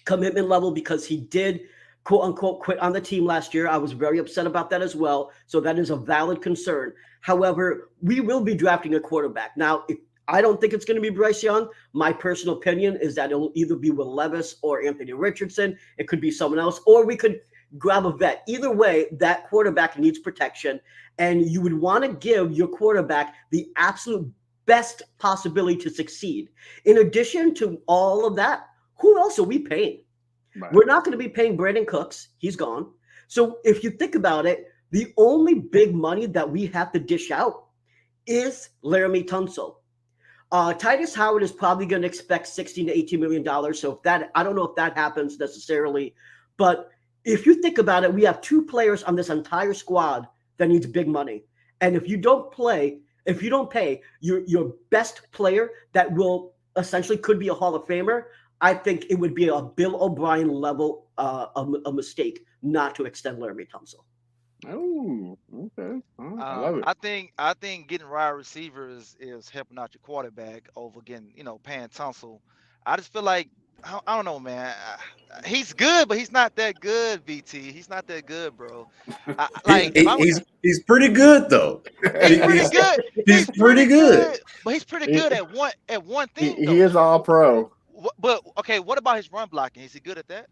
commitment level because he did, quote unquote, quit on the team last year. I was very upset about that as well. So that is a valid concern. However, we will be drafting a quarterback. Now, I don't think it's going to be Bryce Young. My personal opinion is that it will either be Will Levis or Anthony Richardson. It could be someone else, or we could grab a vet. Either way, that quarterback needs protection, and you would want to give your quarterback the absolute best possibility to succeed. In addition to all of that, who else are we paying? Right. We're not going to be paying Brandon Cooks. He's gone. So if you think about it, the only big money that we have to dish out is Laramie Tunsil. Titus Howard is probably going to expect $16 to $18 million. So if that, I don't know if that happens necessarily, but if you think about it, we have 2 players on this entire squad that needs big money. And if you don't pay your best player that will essentially could be a Hall of Famer, I think it would be a Bill O'Brien level a mistake not to extend Laramie Tunsil. Oh, okay. I love it. I think getting wide receivers is helping out your quarterback over getting, paying Tunsil. I just feel like I don't know, man. He's good, but he's not that good. BT, he's not that good, bro. He's pretty good though. He's pretty good. He's pretty good. But he's pretty good at one thing. He is all pro. But okay, what about his run blocking? Is he good at that?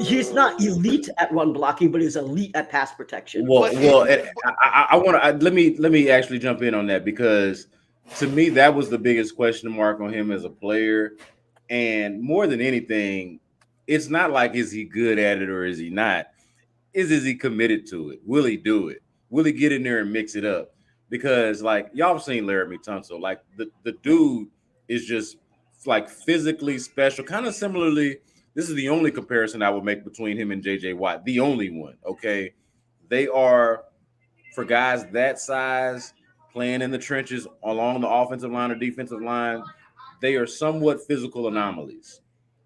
He's not elite at run blocking, but he's elite at pass protection. I want to let me actually jump in on that, because to me that was the biggest question mark on him as a player, and more than anything, it's not like is he good at it or is he not? Is he committed to it? Will he do it? Will he get in there and mix it up? Because like y'all have seen Laramie Tunsil, like the dude is just like physically special, kind of similarly. This is the only comparison I would make between him and J.J. Watt. The only one, okay? They are, for guys that size, playing in the trenches along the offensive line or defensive line, they are somewhat physical anomalies.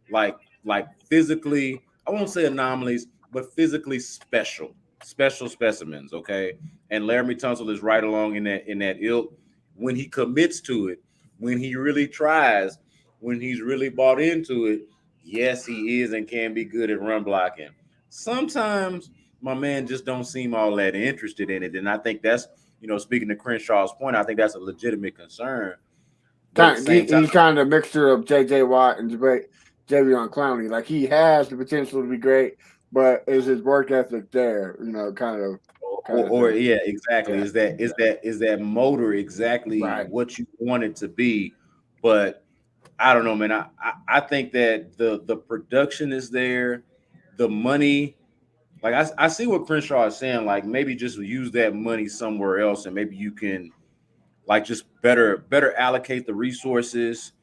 Like physically, I won't say anomalies, but physically special specimens, okay? And Laramie Tunsil is right along in that ilk. When he commits to it, when he really tries, when he's really bought into it, yes, he is and can be good at run blocking. Sometimes my man just don't seem all that interested in it. And I think that's, speaking to Crenshaw's point, I think that's a legitimate concern. He's kind of a mixture of J.J. Watt and Javion Clowney. Like, he has the potential to be great, but is his work ethic there? Yeah, exactly. Yeah. Is that motor exactly right, what you want it to be? But I don't know, man. I think that the production is there, the money. Like I see what Crenshaw is saying. Like maybe just use that money somewhere else, and maybe you can like just better allocate the resources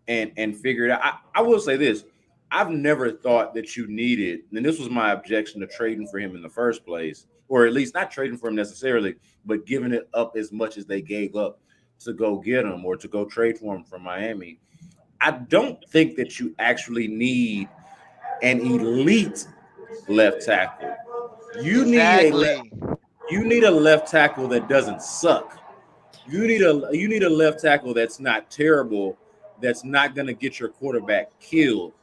and figure it out. I will say this: I've never thought that you needed, and this was my objection to trading for him in the first place, or at least not trading for him necessarily, but giving it up as much as they gave up to go get him or to go trade for him from Miami. I don't think that you actually need an elite left tackle. You need a left tackle that doesn't suck. You need a left tackle that's not terrible, that's not going to get your quarterback killed.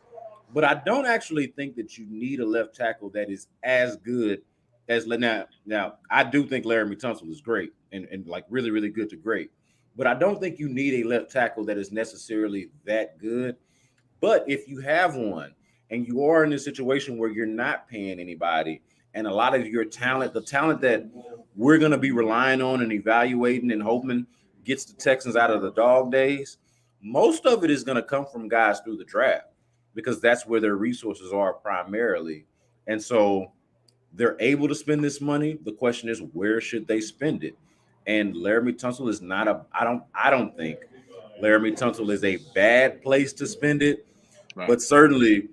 But I don't actually think that you need a left tackle that is as good as now. I do think Laramie Tunsil is great and like really, really good to great. But I don't think you need a left tackle that is necessarily that good. But if you have one and you are in a situation where you're not paying anybody and a lot of your talent, the talent that we're going to be relying on and evaluating and hoping gets the Texans out of the dog days, most of it is going to come from guys through the draft because that's where their resources are primarily. And so they're able to spend this money. The question is, where should they spend it? And Laramie Tunsil is not I don't think Laramie Tunsil is a bad place to spend it, right. But certainly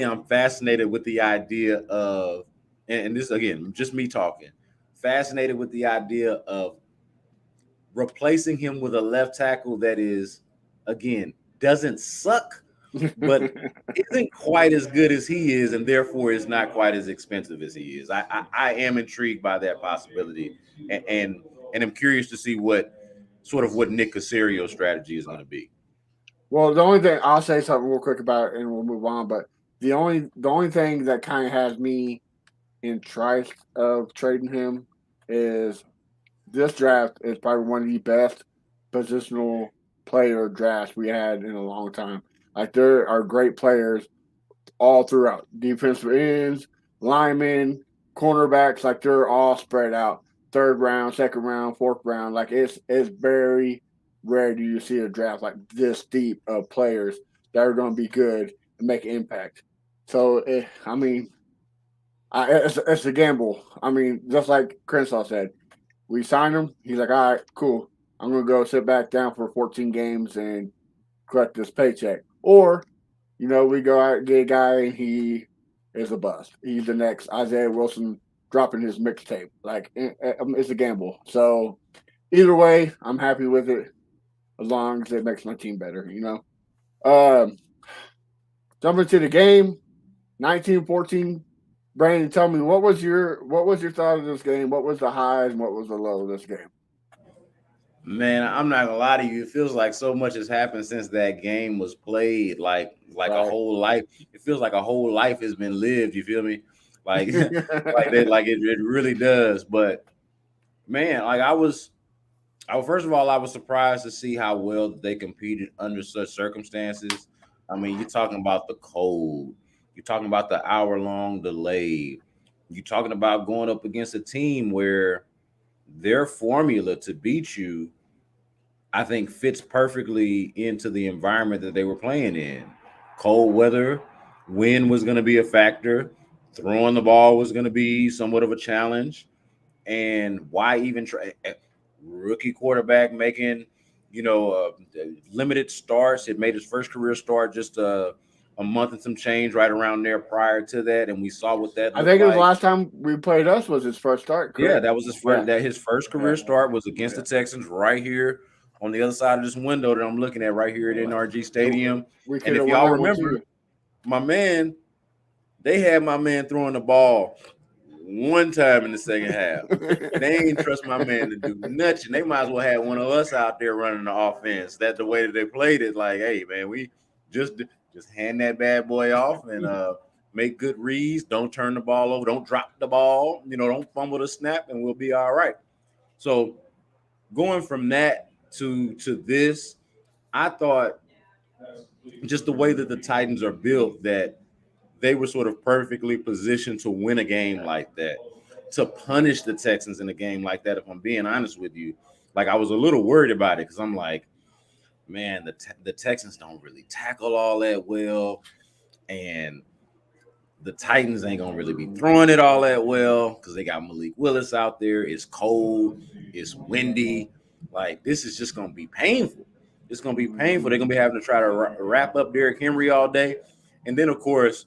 I'm fascinated with the idea of, and this again, just me talking, fascinated with the idea of replacing him with a left tackle that is, again, doesn't suck, but isn't quite as good as he is, and therefore is not quite as expensive as he is. I am intrigued by that possibility, and I'm curious to see what Nick Caserio's strategy is going to be. Well, the only thing I'll say something real quick about it, and we'll move on. But the only thing that kind of has me enticed of trading him is this draft is probably one of the best positional player drafts we had in a long time. Like, there are great players all throughout. Defensive ends, linemen, cornerbacks, like they're all spread out. Third round, second round, fourth round. Like, it's very rare do you see a draft like this deep of players that are going to be good and make an impact. So, it's a gamble. I mean, just like Crenshaw said, we signed him. He's like, all right, cool. I'm going to go sit back down for 14 games and collect this paycheck. Or, we go out and get a guy and he is a bust. He's the next Isaiah Wilson dropping his mixtape. Like, it's a gamble. So, either way, I'm happy with it as long as it makes my team better, Jumping to the game, 19-14. Brandon, tell me what was your thought of this game? What was the highs and what was the low of this game? Man, I'm not gonna lie to you. It feels like so much has happened since that game was played. Like Right. a whole life. It feels like a whole life has been lived. You feel me? Like it really does. But man, first of all, I was surprised to see how well they competed under such circumstances. I mean, you're talking about the cold. You're talking about the hour-long delay. You're talking about going up against a team where their formula to beat you, I think, fits perfectly into the environment that they were playing in. Cold weather, wind was going to be a factor. Throwing the ball was going to be somewhat of a challenge. And why even try? Rookie quarterback making, limited starts. It made his first career start just a month and some change right around there prior to that, and we saw what that I think it was like. last time we played us was his first start. Correct? Yeah, that was his first. That his first career start was against the Texans right here on the other side of this window that I'm looking at right here at NRG Stadium. And if y'all remember, they had my man throwing the ball one time in the second half. They ain't trust my man to do nothing. They might as well have one of us out there running the offense. That's the way that they played it. Like, hey, man, we just hand that bad boy off and make good reads. Don't turn the ball over. Don't drop the ball. Don't fumble the snap, and we'll be all right. So going from that to this, I thought just the way that the Titans are built, that they were sort of perfectly positioned to win a game like that, to punish the Texans in a game like that. If I'm being honest with you, like I was a little worried about it because I'm like, man, the Texans don't really tackle all that well, and the Titans ain't gonna really be throwing it all that well because they got Malik Willis out there. It's cold, it's windy. Like, this is just gonna be painful. It's gonna be painful. They're gonna be having to try to wrap up Derrick Henry all day, and then of course,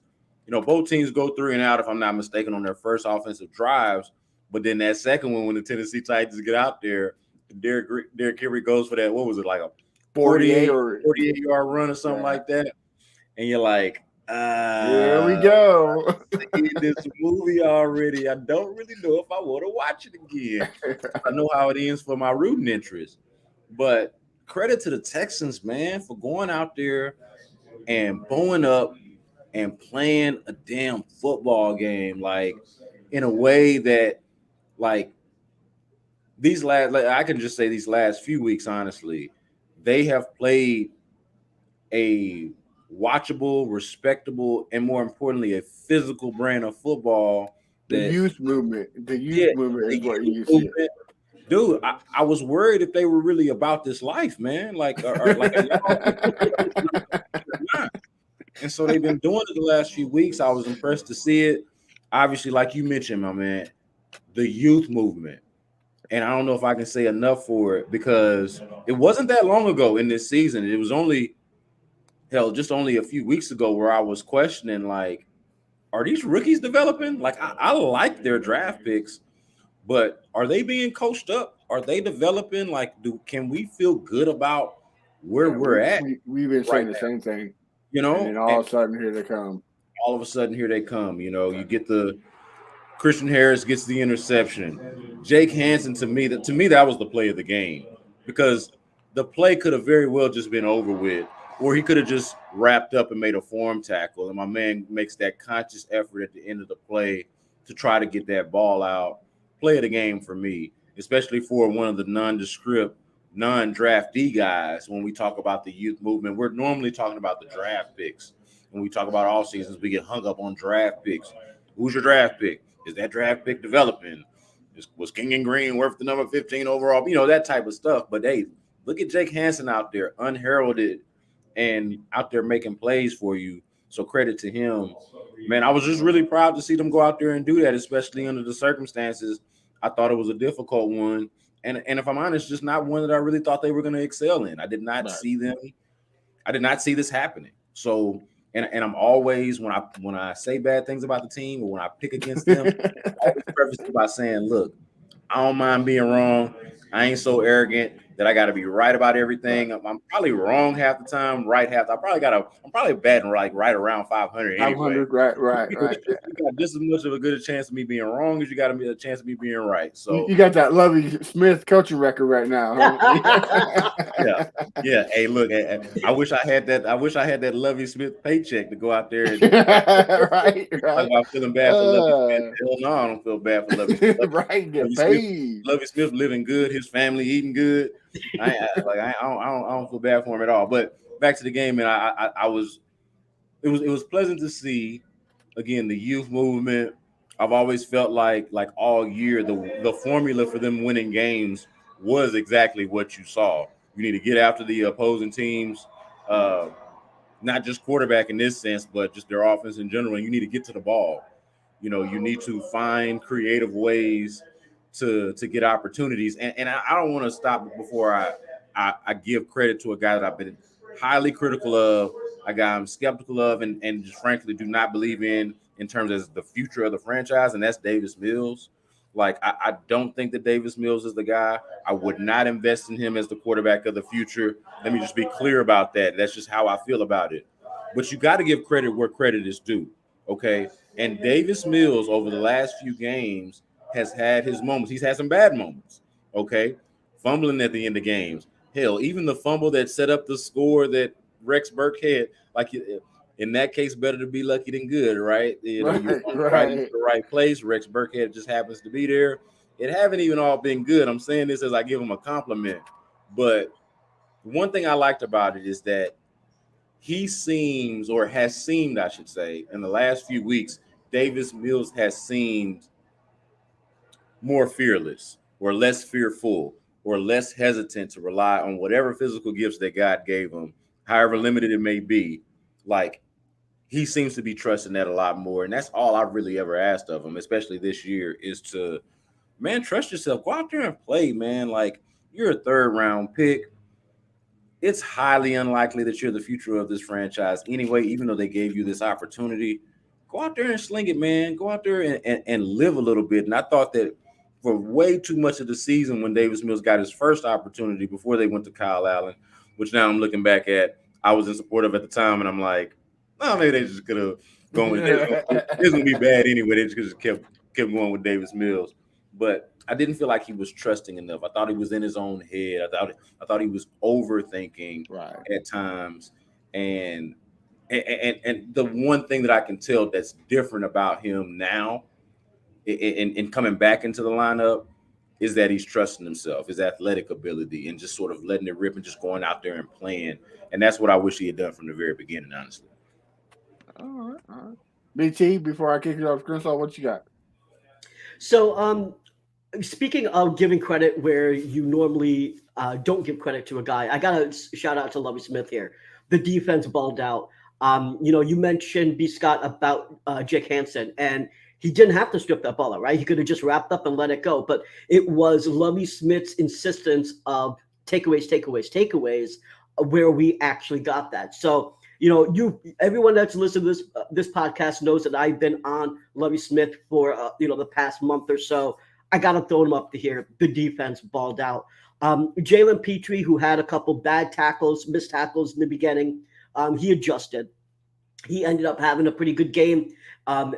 both teams go 3 and out, if I'm not mistaken, on their first offensive drives. But then that second one, when the Tennessee Titans get out there, Derrick Henry goes for that. What was it, like a 48-yard run or something like that? And you're like, here we go. This movie already. I don't really know if I want to watch it again. I know how it ends for my rooting interest. But credit to the Texans, man, for going out there and bowing up and playing a damn football game, like, in a way that, like, I can just say these last few weeks, honestly, they have played a watchable, respectable, and more importantly, a physical brand of football. The youth movement is what you see. Dude, I was worried if they were really about this life, man. Like, and so they've been doing it the last few weeks. I was impressed to see it. Obviously, like you mentioned, my man, the youth movement. And I don't know if I can say enough for it because it wasn't that long ago in this season. It was just only a few weeks ago where I was questioning, like, are these rookies developing? Like, I like their draft picks, but are they being coached up? Are they developing? Like, can we feel good about where we're at? We've been saying the same thing. And all of a sudden, here they come. All of a sudden, here they come. You get Christian Harris gets the interception. Jake Hansen, to me, that was the play of the game because the play could have very well just been over with, or he could have just wrapped up and made a form tackle. And my man makes that conscious effort at the end of the play to try to get that ball out. Play of the game for me, especially for one of the nondescript, non-draftee guys. When we talk about the youth movement, we're normally talking about the draft picks. When we talk about all seasons, we get hung up on draft picks. Who's your draft pick? Is that draft pick developing? Was Kenyon Green worth the number 15 overall? That type of stuff. But hey, look at Jake Hansen out there, unheralded and out there making plays for you. So credit to him. Man, I was just really proud to see them go out there and do that, especially under the circumstances. I thought it was a difficult one. And if I'm honest, just not one that I really thought they were going to excel in. I did not see this happening. So, and I'm always, when I say bad things about the team or when I pick against them, I always preface it by saying, look, I don't mind being wrong. I ain't so arrogant that I got to be right about everything. I'm probably wrong half the time, right half. I'm probably batting right around 500 anyway. 500, right. You got just as much of a good chance of me being wrong as you got a chance of me being right. So you got that Lovie Smith coaching record right now. Huh? yeah. Hey, look, I wish I had that. I wish I had that Lovie Smith paycheck to go out there and right. I'm feeling bad for Lovie Smith. Hell no, I don't feel bad for Lovie Smith. Right, get paid. Lovie Smith living good, his family eating good. I don't feel bad for him at all. But back to the game, and it was pleasant to see again the youth movement. I've always felt like all year the formula for them winning games was exactly what you saw. You need to get after the opposing teams, not just quarterback in this sense, but just their offense in general. And you need to get to the ball. You know, you need to find creative ways to get opportunities. And I don't want to stop before I give credit to a guy that I've been highly critical of, a guy I'm skeptical of, and just frankly do not believe in terms of the future of the franchise, and that's Davis Mills. Like, I don't think that Davis Mills is the guy. I would not invest in him as the quarterback of the future. Let me just be clear about that. That's just how I feel about it. But you got to give credit where credit is due, okay? And Davis Mills, over the last few games, has had his moments. He's had some bad moments, okay? Fumbling at the end of games. Hell, even the fumble that set up the score that Rex Burke had, like, in that case, better to be lucky than good, right? You know, you're right in the right place. Rex Burkhead just happens to be there. It haven't even all been good. I'm saying this as I give him a compliment. But one thing I liked about it is that he seems, or has seemed, I should say, in the last few weeks, Davis Mills has seemed more fearless or less fearful or less hesitant to rely on whatever physical gifts that God gave him, however limited it may be. Like, he seems to be trusting that a lot more. And that's all I've really ever asked of him, especially this year, is to, man, trust yourself. Go out there and play, man. Like, you're a third-round pick. It's highly unlikely that you're the future of this franchise anyway, even though they gave you this opportunity. Go out there and sling it, man. Go out there and live a little bit. And I thought that for way too much of the season when Davis Mills got his first opportunity before they went to Kyle Allen, which now I'm looking back at, I was in support of at the time, and I'm like, no, maybe they just could have gone with it. It's going to be bad anyway. They just kept going with Davis Mills. But I didn't feel like he was trusting enough. I thought he was in his own head. I thought he was overthinking at times. And the one thing that I can tell that's different about him now in coming back into the lineup is that he's trusting himself, his athletic ability, and just sort of letting it rip and just going out there and playing. And that's what I wish he had done from the very beginning, honestly. All right. BT, before I kick it off, Crenshaw, what you got? So, speaking of giving credit where you normally don't give credit to a guy, I got to shout out to Lovie Smith here. The defense balled out. You mentioned, B. Scott, about Jake Hansen, and he didn't have to strip that ball out, right? He could have just wrapped up and let it go. But it was Lovie Smith's insistence of takeaways, where we actually got that. So, everyone that's listened to this podcast knows that I've been on Lovie Smith for the past month or so. I got to throw him up to here. The defense balled out. Jalen Petrie, who had a couple bad tackles, missed tackles in the beginning, he adjusted. He ended up having a pretty good game,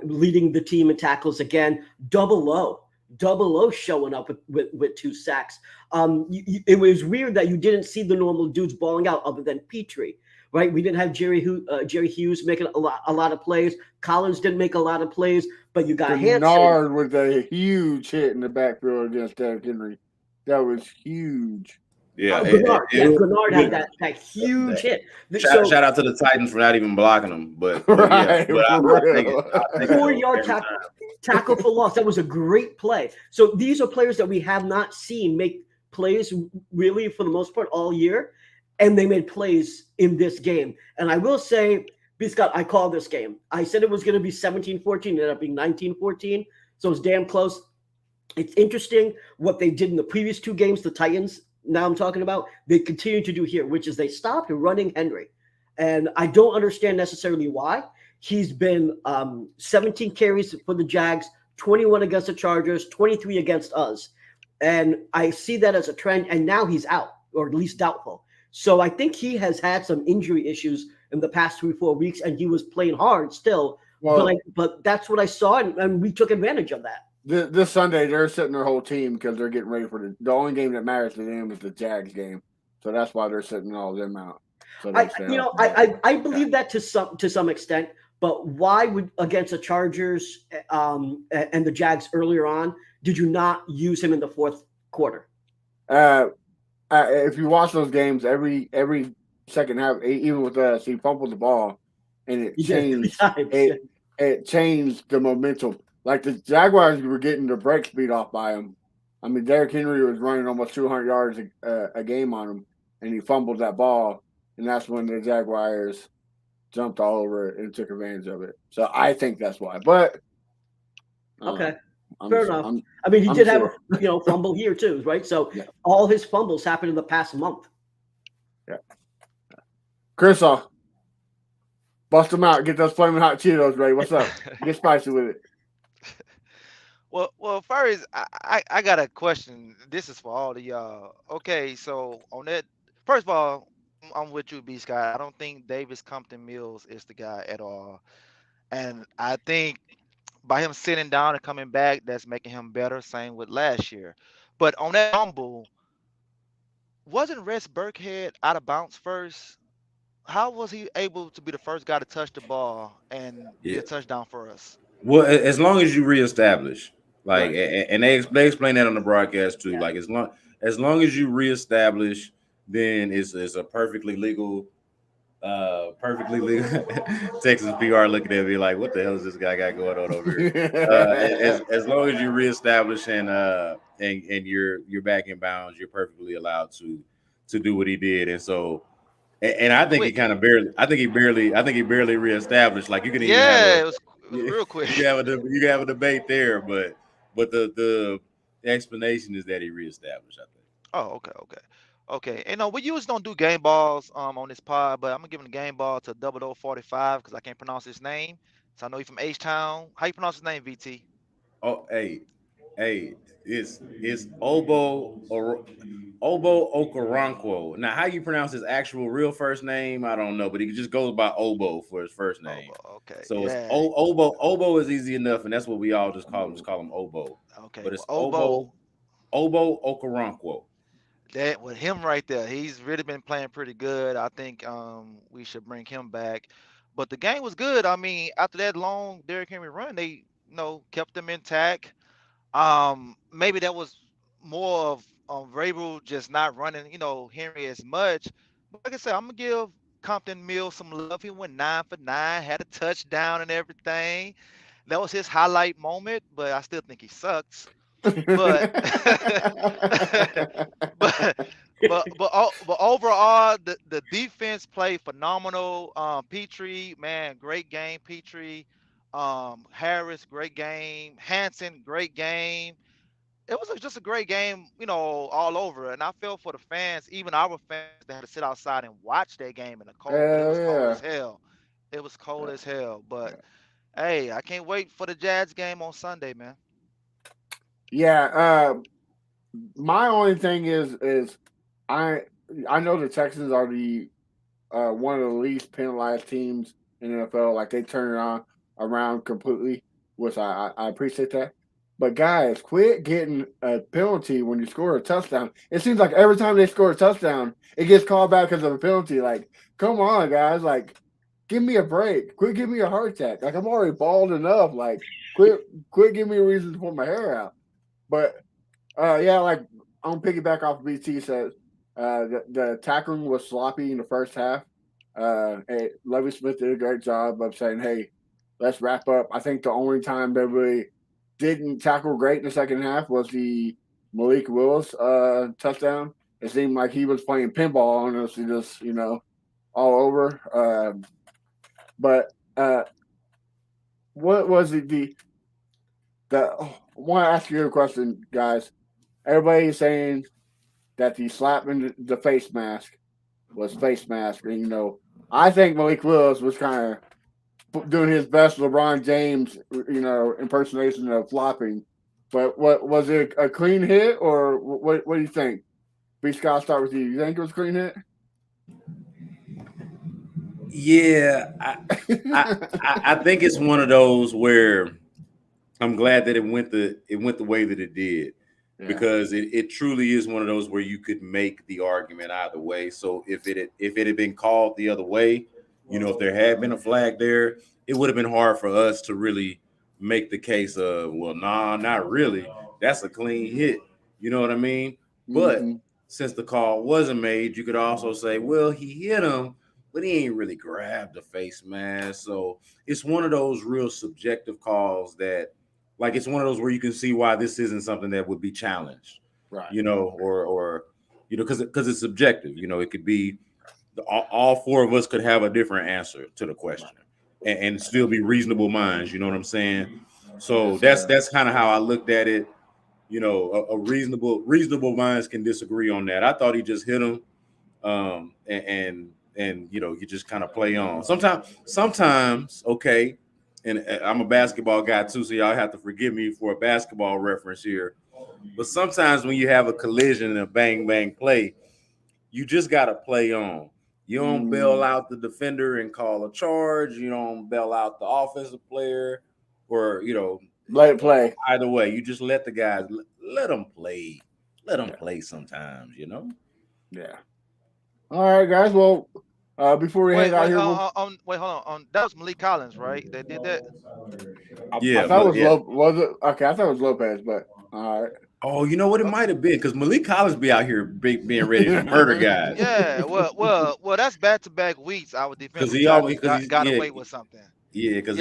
leading the team in tackles again. Double O showing up with 2 sacks. It was weird that you didn't see the normal dudes balling out other than Petrie. Right, we didn't have Jerry Hughes making a lot of plays. Collins didn't make a lot of plays, but you got Hansen. Bernard with a huge hit in the backfield against Derrick Henry. That was huge. Yeah, Bernard had that huge hit. Shout out to the Titans for not even blocking him. But right, but I'll take it. 4-yard tackle for loss. That was a great play. So these are players that we have not seen make plays really for the most part all year. And they made plays in this game. And I will say B. Scott, I called this game. I said it was going to be 17-14. It ended up being 19-14. So it's damn close. It's interesting what they did in the previous two games, the Titans, now I'm talking about, they continue to do here, which is they stopped running Henry. And I don't understand necessarily why. He's been 17 carries for the Jags, 21 against the Chargers, 23 against us. And I see that as a trend. And now he's out, or at least doubtful. So I think he has had some injury issues in the past 3-4 weeks, and he was playing hard still. Well, but that's what I saw, and we took advantage of that. This Sunday, they're sitting their whole team because they're getting ready for the only game that matters to them is the Jags game. So that's why they're sitting all of them out. So I believe that to some extent, but why would against the Chargers and the Jags earlier on did you not use him in the fourth quarter? If you watch those games, every second half, even with us, he fumbled the ball, and it changed. It changed the momentum. Like the Jaguars were getting their break speed off by him. I mean, Derrick Henry was running almost 200 yards a game on him, and he fumbled that ball, and that's when the Jaguars jumped all over it and took advantage of it. So I think that's why. But okay, fair enough. I mean, he did have a fumble here too, right? So all his fumbles happened in the past month. Yeah. Crenshaw, bust them out. Get those flaming hot Cheetos ready. What's up? Get spicy with it. Well, first, I got a question. This is for all of y'all. Okay, so on that, first of all, I'm with you, B. Scott. I don't think Davis Compton Mills is the guy at all. And I think by him sitting down and coming back, that's making him better. Same with last year. But on that fumble, wasn't Rex Burkhead out of bounds first? How was he able to be the first guy to touch the ball and be a touchdown for us? Well, as long as you reestablish, and they explain that on the broadcast too. Like as long as you reestablish, then it's a perfectly legal. Texas PR looking at me like, what the hell is this guy got going on over here? As long as you reestablish and you're back in bounds, you're perfectly allowed to do what he did. And so, and I think he barely reestablished. Like you can even it was real quick. You can have a debate there, but the explanation is that he reestablished, I think. Oh, okay. And we usually don't do game balls on this pod, but I'm gonna give him the game ball to 0045 because I can't pronounce his name. So I know he's from H-Town. How you pronounce his name, VT? Oh, hey, it's Obo Okoronkwo. Now, how you pronounce his actual real first name, I don't know, but he just goes by Obo for his first name. Obo, okay. So it's Obo. Obo is easy enough, and that's what we all just call him. Just call him Obo. Okay. But it's Obo Okoronkwo. That with him right there, he's really been playing pretty good. I think we should bring him back. But the game was good. I mean, after that long Derrick Henry run, they kept them intact. Maybe that was more of Vrabel just not running, Henry as much. But like I said, I'm gonna give Compton Mills some love. He went 9 for 9, had a touchdown and everything. That was his highlight moment, but I still think he sucks. But but overall, the defense played phenomenal. Petrie, man, great game. Petrie, Harris, great game. Hansen, great game. It was just a great game, all over. And I felt for the fans, even our fans, that had to sit outside and watch that game in the cold. It was cold as hell. It was cold as hell. But hey, I can't wait for the Jags game on Sunday, man. Yeah, my only thing is I know the Texans are the one of the least penalized teams in the NFL. Like they turn it around completely, which I appreciate that. But guys, quit getting a penalty when you score a touchdown. It seems like every time they score a touchdown, it gets called back because of a penalty. Like, come on, guys! Like, give me a break. Quit giving me a heart attack. Like I'm already bald enough. Like, quit giving me a reason to pull my hair out. But like I'm piggyback off BT says the tackling was sloppy in the first half. Lovie Smith did a great job of saying, "Hey, let's wrap up." I think the only time that we didn't tackle great in the second half was the Malik Willis touchdown. It seemed like he was playing pinball on us, just all over. But what was it? I want to ask you a question, guys. Everybody's saying that the slap in the face mask was face mask, and I think Malik Willis was kind of doing his best LeBron James, impersonation of flopping. But what was it, a clean hit, or what? What do you think? B. Scott, I'll start with you. You think it was a clean hit? Yeah, I think it's one of those where I'm glad that it went the way that it did, because it truly is one of those where you could make the argument either way. So if it had been called the other way, if there had been a flag there, it would have been hard for us to really make the case of, well, nah, not really. That's a clean hit. You know what I mean? But since the call wasn't made, you could also say, well, he hit him, but he ain't really grabbed the face mask. So it's one of those real subjective calls that, like, it's one of those where you can see why this isn't something that would be challenged, right? Or because it's subjective. It could be all four of us could have a different answer to the question, and still be reasonable minds. You know what I'm saying? So that's kind of how I looked at it. A reasonable minds can disagree on that. I thought he just hit him, and you just kind of play on. Sometimes, okay. And I'm a basketball guy too, so y'all have to forgive me for a basketball reference here. But sometimes when you have a collision and a bang bang play, you just got to play on. You don't bail out the defender and call a charge. You don't bail out the offensive player, or let it play. Either way, you just let the guys let them play. Let them play sometimes. Yeah. All right, guys. Well, before we head out here, wait, hold on. That was Malik Collins, right? They did that. Yeah, I thought it was was it? Okay, I thought it was Lopez, but all right. Oh, you know what? It might have been because Malik Collins be out here being ready to murder guys. Yeah, well, that's back-to-back weeks. Our defensive got away with something. Yeah, because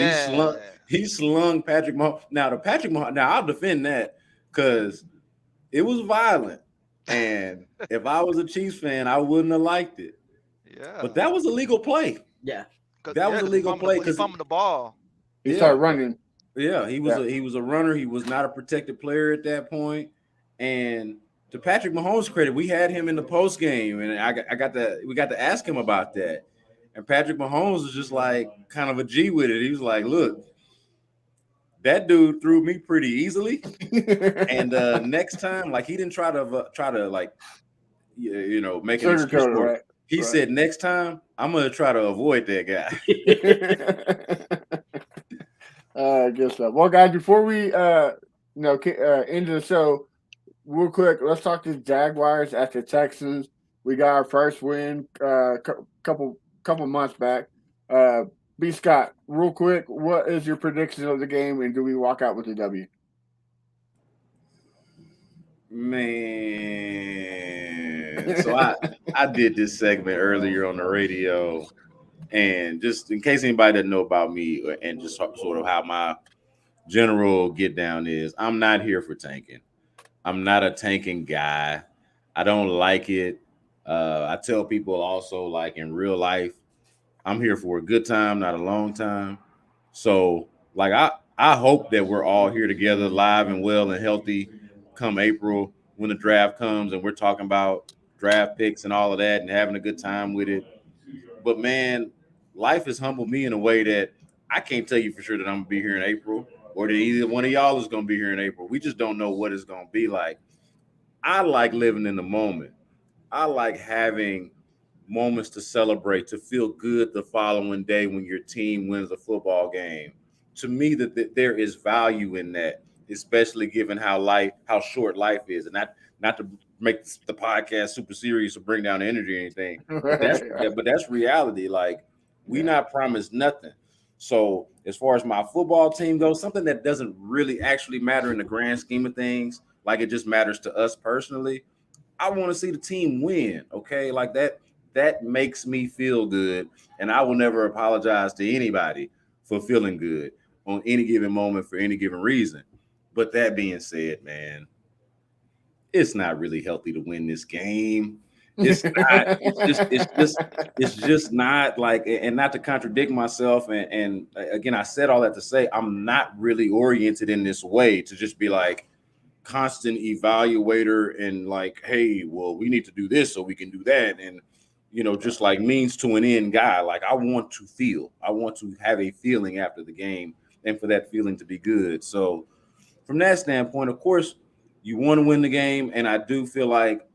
he slung Patrick Mahomes. Now I'll defend that because it was violent, and if I was a Chiefs fan, I wouldn't have liked it. Yeah, but that was a legal play. Yeah, that was a legal play because he fumbled the ball. He started running. Yeah, he was a runner. He was not a protected player at that point. And to Patrick Mahomes' credit, we had him in the post game, and we got to ask him about that. And Patrick Mahomes was just like kind of a G with it. He was like, "Look, that dude threw me pretty easily, and next time, like, he didn't try to like, make an excuse for it. He said, next time, I'm gonna try to avoid that guy." Good stuff. Well, guys, before we end the show, real quick, let's talk to the Jaguars at the Texans. We got our first win couple months back. B. Scott, real quick, what is your prediction of the game, and do we walk out with a W? Man, so I did this segment earlier on the radio. And just in case anybody doesn't know about me, and just sort of how my general get down is, I'm not here for tanking. I'm not a tanking guy. I don't like it. I tell people also, like, in real life, I'm here for a good time, not a long time. So, like, I hope that we're all here together, live and well and healthy, come April when the draft comes and we're talking about draft picks and all of that and having a good time with it. But man, life has humbled me in a way that I can't tell you for sure that I'm gonna be here in April, or that either one of y'all is gonna be here in April. We just don't know what it's gonna be like. I like living in the moment. I like having moments to celebrate, to feel good the following day when your team wins a football game. To me, that there is value in that, especially given how short life is, and not to make the podcast super serious or bring down the energy or anything. But that's reality. Like, we not promised nothing. So as far as my football team goes, something that doesn't really actually matter in the grand scheme of things, like it just matters to us personally, I want to see the team win. Okay, like that makes me feel good, and I will never apologize to anybody for feeling good on any given moment for any given reason. But that being said, man, it's not really healthy to win this game. It's not. It's just not like. And not to contradict myself. And again, I said all that to say I'm not really oriented in this way to just be like constant evaluator and like, hey, well, we need to do this so we can do that, and just like means to an end guy. Like I want to have a feeling after the game, and for that feeling to be good. So from that standpoint, of course, you want to win the game, and I do feel like.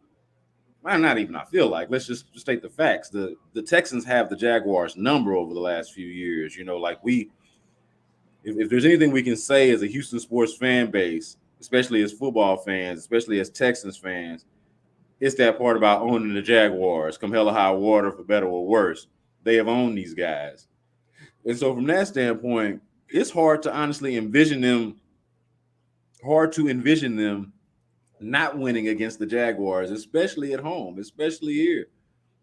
Well, not even I feel like. Let's just state the facts. The Texans have the Jaguars' number over the last few years. Like if there's anything we can say as a Houston sports fan base, especially as football fans, especially as Texans fans, it's that part about owning the Jaguars. Come hell or high water, for better or worse, they have owned these guys. And so from that standpoint, it's hard to honestly envision them not winning against the Jaguars, especially at home, especially here.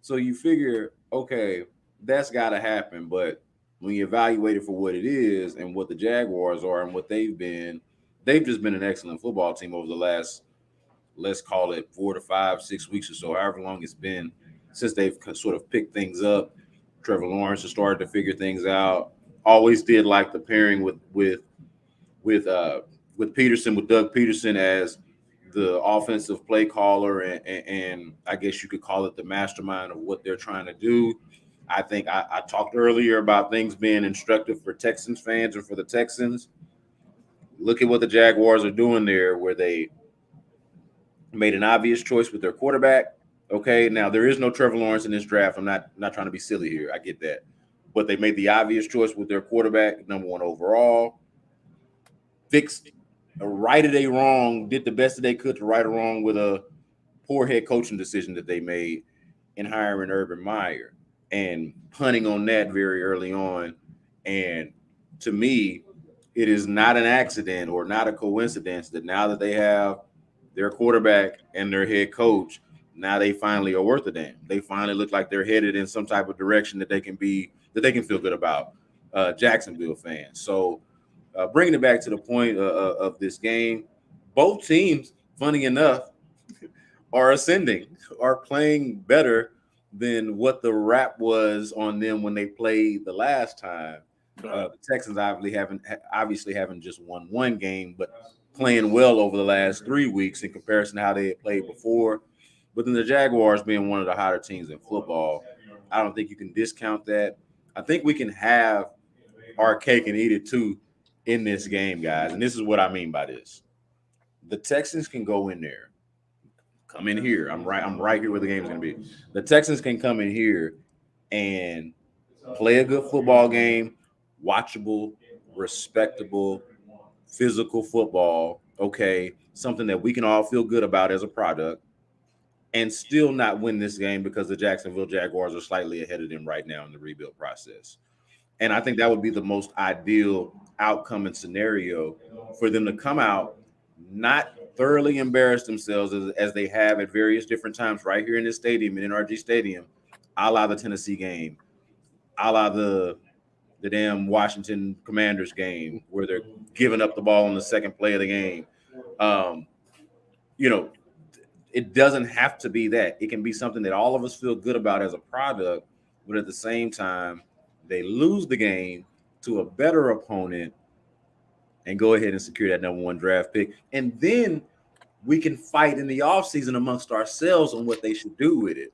So you figure, okay, that's got to happen. But when you evaluate it for what it is and what the Jaguars are and what they've just been an excellent football team over the last, let's call it 4 to 5, 6 weeks or so, however long it's been since they've sort of picked things up. Trevor Lawrence has started to figure things out. Always did like the pairing with Peterson, with Doug Peterson as the offensive play caller, and I guess you could call it the mastermind of what they're trying to do. I think I talked earlier about things being instructive for Texans fans and for the Texans. Look at what the Jaguars are doing there, where they made an obvious choice with their quarterback. Okay, now there is no Trevor Lawrence in this draft. I'm not trying to be silly here. I get that. But they made the obvious choice with their quarterback, number 1 overall. Righted a wrong, did the best that they could to right a wrong with a poor head coaching decision that they made in hiring Urban Meyer and punting on that very early on. And to me, it is not an accident or not a coincidence that now that they have their quarterback and their head coach, now they finally are worth a damn. They finally look like they're headed in some type of direction that they can feel good about, Jacksonville fans. So bringing it back to the point of this game, both teams, funny enough, are ascending, are playing better than what the rap was on them when they played the last time. The Texans obviously haven't just won one game, but playing well over the last 3 weeks in comparison to how they had played before. But then the Jaguars being one of the hotter teams in football, I don't think you can discount that. I think we can have our cake and eat it too in this game, guys. And this is what I mean by this. The Texans can go in there, come in here. I'm right here where the game is going to be. The Texans can come in here and play a good football game, watchable, respectable, physical football, okay, something that we can all feel good about as a product, and still not win this game because the Jacksonville Jaguars are slightly ahead of them right now in the rebuild process. And I think that would be the most ideal outcome and scenario for them to come out, not thoroughly embarrass themselves as they have at various different times right here in this stadium, in NRG Stadium, a la the Tennessee game, a la the damn Washington Commanders game where they're giving up the ball on the second play of the game. It doesn't have to be that. It can be something that all of us feel good about as a product, but at the same time, they lose the game to a better opponent and go ahead and secure that number 1 draft pick. And then we can fight in the offseason amongst ourselves on what they should do with it.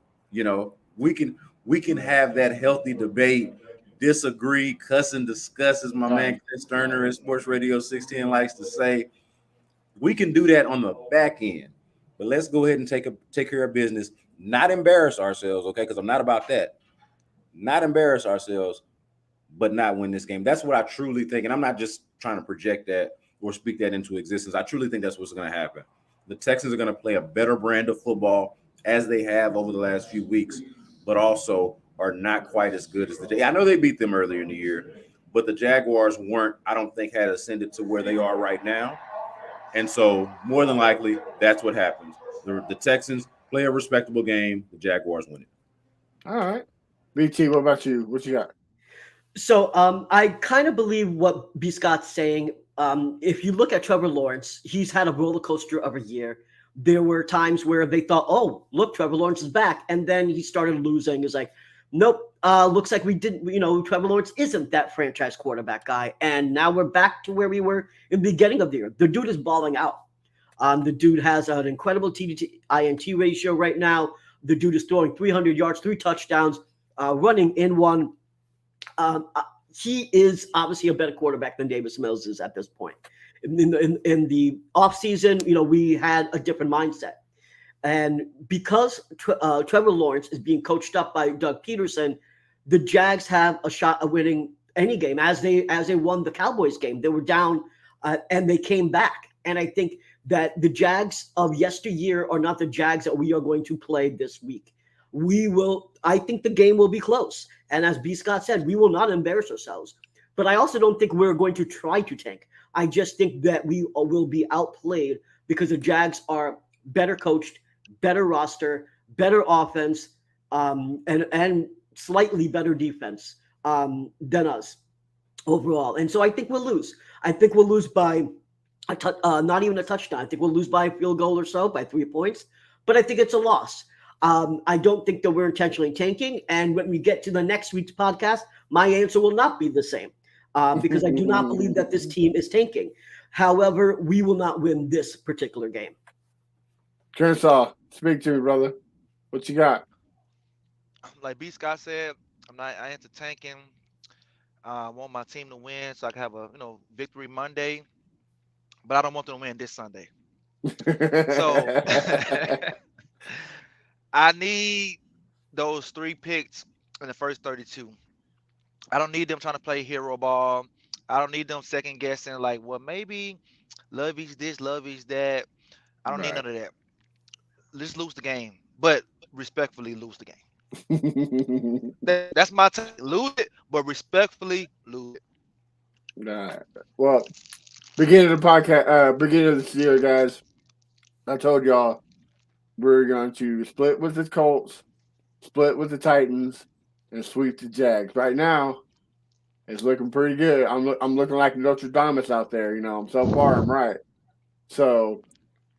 We can have that healthy debate, disagree, cuss and discuss, as my man Chris Turner at Sports Radio 610 likes to say. We can do that on the back end. But let's go ahead and take care of business, not embarrass ourselves, okay? Because I'm not about that. Not embarrass ourselves, but not win this game. That's what I truly think. And I'm not just trying to project that or speak that into existence. I truly think that's what's going to happen. The Texans are going to play a better brand of football as they have over the last few weeks, but also are not quite as good as I know they beat them earlier in the year, but the Jaguars I don't think had ascended to where they are right now. And so more than likely, that's what happens. The Texans play a respectable game. The Jaguars win it. All right. BT, what about you? What you got? So I kind of believe what B. Scott's saying. If you look at Trevor Lawrence, he's had a roller coaster of a year. there were times where they thought, oh, look, Trevor Lawrence is back. And then he started losing. It's like, nope, looks like we didn't, Trevor Lawrence isn't that franchise quarterback guy. And now we're back to where we were in the beginning of the year. The dude is balling out. The dude has an incredible TD-INT ratio right now. The dude is throwing 300 yards, 3 touchdowns, running in one. He is obviously a better quarterback than Davis Mills is at this point. In the offseason, we had a different mindset. And because Trevor Lawrence is being coached up by Doug Peterson, the Jags have a shot at winning any game. As they won the Cowboys game, they were down and they came back. And I think that the Jags of yesteryear are not the Jags that we are going to play this week. I think the game will be close. And as B. Scott said, we will not embarrass ourselves. But I also don't think we're going to try to tank. I just think that we will be outplayed because the Jags are better coached, better roster, better offense, and slightly better defense than us overall. And so I think we'll lose. I think we'll lose by not even a touchdown. I think we'll lose by a field goal or so, by 3 points. But I think it's a loss. I don't think that we're intentionally tanking. And when we get to the next week's podcast, my answer will not be the same. Because I do not believe that this team is tanking. However, we will not win this particular game. Crenshaw, speak to me, brother. What you got? Like B. Scott said, I ain't tanking. I want my team to win so I can have a victory Monday. But I don't want them to win this Sunday. So I need those 3 picks in the first 32. I don't need them trying to play hero ball. I don't need them second guessing like, well, maybe Lovie's this, Lovie's that. I don't need none of that. Let's lose the game, but respectfully lose the game. That's my take. Lose it, but respectfully lose it. Nah. Well, beginning of the podcast, beginning of the year, guys, I told y'all we're going to split with the Colts, split with the Titans, and sweep the Jags. Right now, it's looking pretty good. I'm looking like Notre Dame out there. So far I'm right. So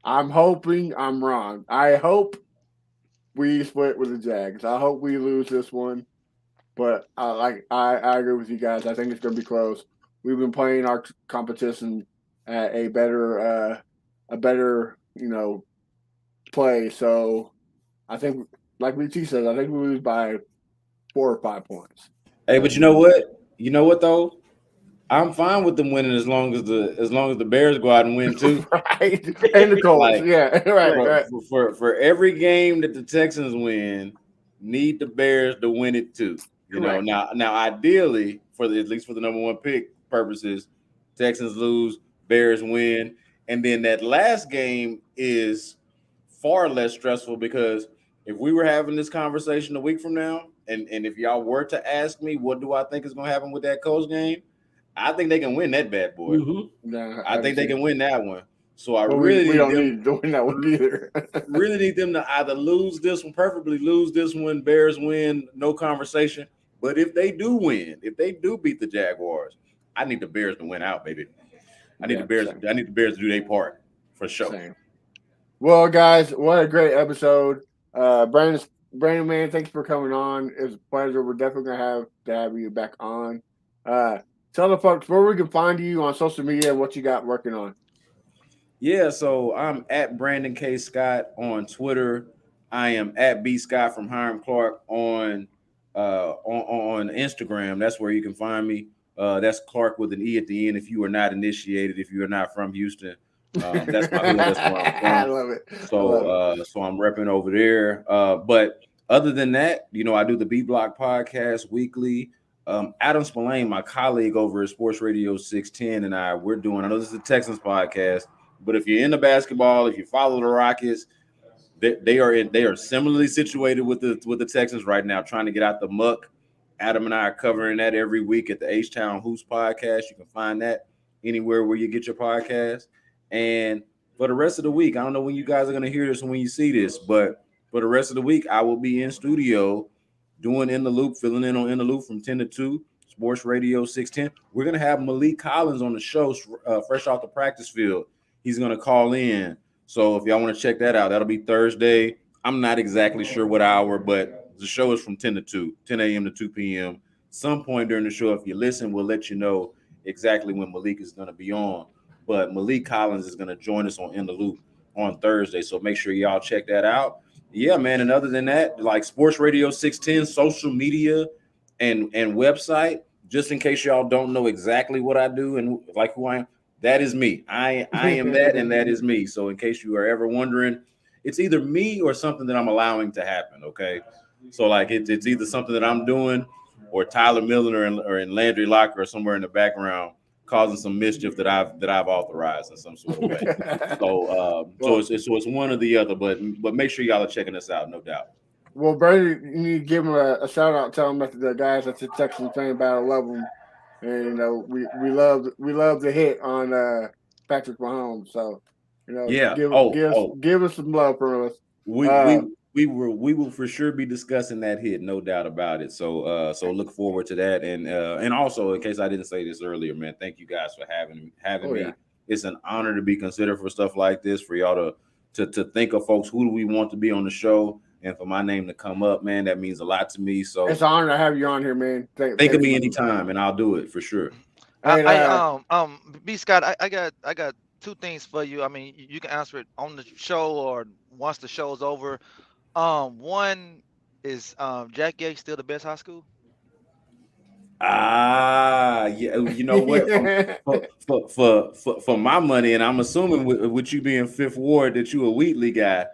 I'm hoping I'm wrong. I hope we split with the Jags. I hope we lose this one. But I agree with you guys. I think it's going to be close. We've been playing our competition at a better play. So I think, like BT says, I think we lose by 4 or 5 points. Hey, but you know what? You know what though? I'm fine with them winning as long as the Bears go out and win too. Right. And the Colts. Right. For every game that the Texans win, need the Bears to win it too. Now ideally, at least for the number 1 pick purposes, Texans lose, Bears win, and then that last game is far less stressful because if we were having this conversation a week from now, and if y'all were to ask me what do I think is going to happen with that Colts game, I think they can win that bad boy. Mm-hmm. Nah, I think they can win that one. So we don't need to win that one either. Really need them to either lose this one, preferably lose this one, Bears win, no conversation. But if they do win, if they do beat the Jaguars, I need the Bears to win out, baby. I need the Bears to do their part for sure. Same. Well, guys, what a great episode. Brandon, man, thanks for coming on. It's a pleasure. We're definitely gonna have you back on. Tell the folks where we can find you on social media and what you got working on. Yeah, so I'm at Brandon K. Scott on Twitter. I am at B Scott from Hiram Clark on Instagram. That's where you can find me. That's Clark with an E at the end. If you are not initiated, if you are not from Houston, that's my hood. That's where I'm from. I love it. So I'm repping over there. But other than that, I do the B Block podcast weekly. Adam Spillane, my colleague over at Sports Radio 610, and I know this is a Texans podcast, but if you're into basketball, if you follow the Rockets, they are similarly situated with the Texans right now, trying to get out the muck. Adam and I are covering that every week at the H-Town Hoops podcast. You can find that anywhere where you get your podcast. And for the rest of the week, I don't know when you guys are going to hear this and when you see this, but for the rest of the week, I will be in studio doing In the Loop, filling in on In the Loop from 10 to 2, Sports Radio 610. We're going to have Malik Collins on the show, fresh off the practice field. He's going to call in. So if y'all want to check that out, that'll be Thursday. I'm not exactly sure what hour, but the show is from 10 a.m. to 2 p.m. Some point during the show, if you listen, we'll let you know exactly when Malik is going to be on. But Malik Collins is going to join us on In the Loop on Thursday. So make sure y'all check that out. Yeah, man. And other than that, like Sports Radio 610, social media and website, just in case y'all don't know exactly what I do and like who I am, that is me. I am that, and that is me. So in case you are ever wondering, it's either me or something that I'm allowing to happen, okay? So like it's either something that I'm doing or Tyler Miller or in Landry Locker or somewhere in the background causing some mischief that I've authorized in some sort of way. So it's one or the other, but make sure y'all are checking us out, no doubt. Well, Brady, you need to give him a shout out. Tell him that the guys at the Texans fan battle love him, and you know we love the hit on Patrick Mahomes. So you know, yeah, give us some love from us. We will for sure be discussing that hit, no doubt about it. So look forward to that, and also in case I didn't say this earlier, man, thank you guys for having me. Yeah. It's an honor to be considered for stuff like this, for y'all to think of folks who do we want to be on the show. And for my name to come up, man, that means a lot to me. So it's an honor to have you on here, man. Think of me anytime, and I'll do it for sure. B Scott, I got two things for you. I mean, you can answer it on the show or once the show's over. One is Jack Yates still the best high school? Yeah, you know what? for my money, and I'm assuming with you being Fifth Ward that you a Wheatley guy.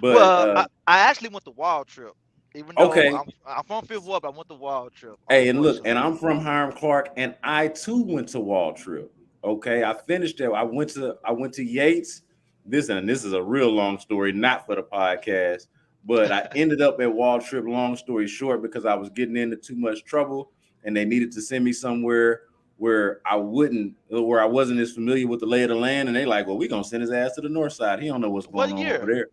But I actually went the Wild Trip. Even though I'm from Fifth Ward, but I went the Wild Trip. Hey, and look, and I'm from Hiram Clark, and I too went to Wild Trip. Okay, I finished there. I went to Yates. This is a real long story, not for the podcast, but I ended up at Wild Trip. Long story short, because I was getting into too much trouble, and they needed to send me somewhere where I wasn't as familiar with the lay of the land, and they like, well, we're gonna send his ass to the north side. He don't know what's going on over there.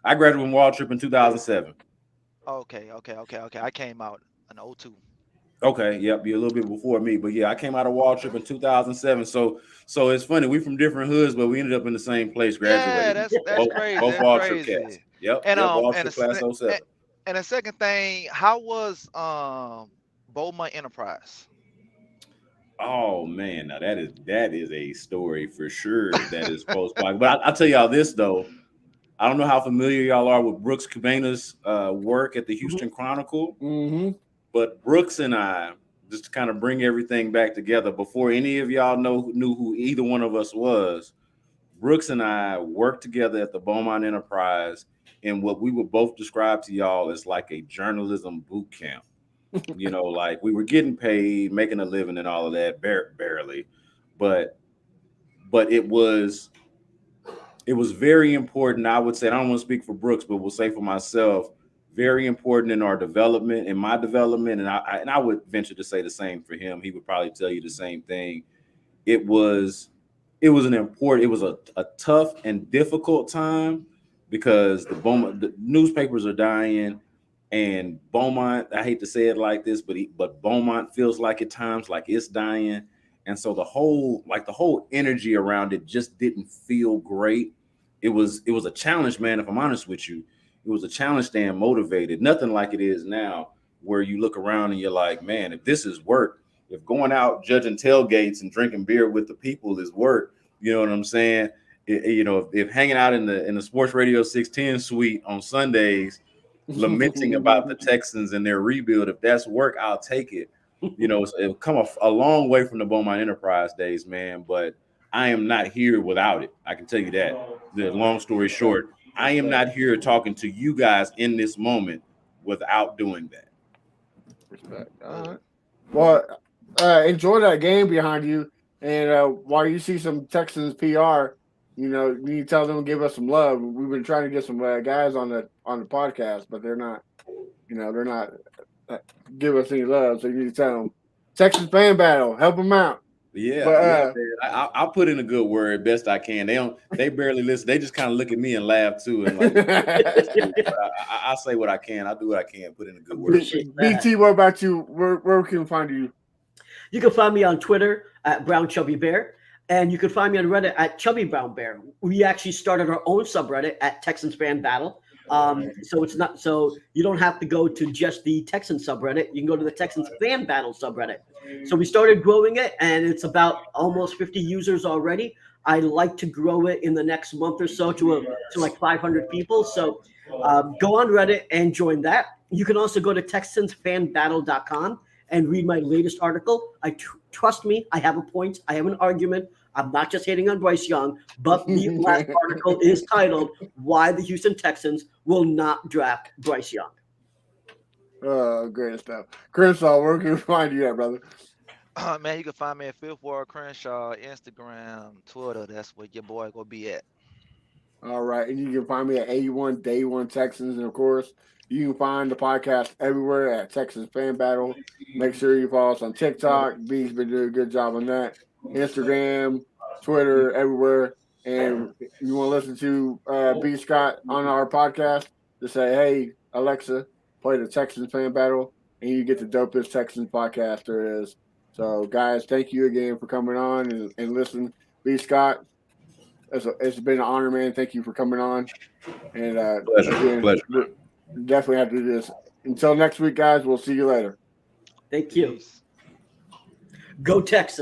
I graduated from Wild Trip in 2007. Okay. I came out in 2002. Okay, yep, you're a little bit before me, but yeah, I came out of Wild Trip in 2007. So it's funny, we from different hoods, but we ended up in the same place graduating. Yeah, that's crazy. Both Wild Trip cats. Yep. Wild Trip class 07. And the second thing, how was Beaumont Enterprise? Oh man, now that is a story for sure that is post. But I'll tell y'all this though. I don't know how familiar y'all are with Brooks Cabanas' work at the Houston Chronicle, but Brooks and I, just to kind of bring everything back together, before any of y'all knew who either one of us was, Brooks and I worked together at the Beaumont Enterprise in what we would both describe to y'all as like a journalism boot camp. You know, like we were getting paid, making a living and all of that, barely, but it was very important. I would say, I don't want to speak for Brooks, but we'll say for myself, very important in our development, in my development. And I would venture to say the same for him. He would probably tell you the same thing. It was a tough and difficult time because the newspapers are dying, and Beaumont, I hate to say it like this, but Beaumont feels like at times like it's dying. And so the whole energy around it just didn't feel great. It was a challenge, man. If I'm honest with you, it was a challenge staying motivated. Nothing like it is now, where you look around and you're like, man, if this is work, if going out judging tailgates and drinking beer with the people is work, you know what I'm saying? If hanging out in the Sports Radio 610 suite on Sundays, lamenting about the Texans and their rebuild, if that's work, I'll take it. You know, it'll come a long way from the Beaumont Enterprise days, man. But I am not here without it. I can tell you that. The long story short, I am not here talking to you guys in this moment without doing that. Respect. All right. Well, enjoy that game behind you, and while you see some Texans PR, you need to tell them to give us some love. We've been trying to get some guys on the podcast, but they're not give us any love. So you need to tell them Texas fan battle, help them out. Yeah, I'll put in a good word best I can. They barely listen. They just kind of look at me and laugh too. And like, I say what I can. I do what I can. Put in a good word. BT, what about you? Where can we find you? You can find me on Twitter at Brown Chubby Bear. And you can find me on Reddit at Chubby Brown Bear. We actually started our own subreddit at Texans Fan Battle. So it's not so you don't have to go to just the Texans subreddit. You can go to the Texans Fan Battle subreddit. So we started growing it, and it's about almost 50 users already. I'd like to grow it in the next month or so to like 500 people. So go on Reddit and join that. You can also go to TexansFanBattle.com and read my latest article. Trust me, I have a point. I have an argument. I'm not just hating on Bryce Young, but the last article is titled "Why the Houston Texans Will Not Draft Bryce Young." Oh, great stuff. Crenshaw, where can we find you at, brother? Man, you can find me at Fifth Ward Crenshaw, Instagram, Twitter. That's where your boy gonna be at. All right. And you can find me at 81 Day One Texans. And of course, you can find the podcast everywhere at Texas Fan Battle. Make sure you follow us on TikTok. B's been doing a good job on that. Instagram, Twitter, everywhere. And you want to listen to B. Scott on our podcast, just say, hey, Alexa, play the Texans Fan Battle, and you get the dopest Texans podcast there is. So, guys, thank you again for coming on and listening. B. Scott, it's been an honor, man. Thank you for coming on. And Pleasure. Definitely have to do this. Until next week, guys, we'll see you later. Thank you. Go Texans.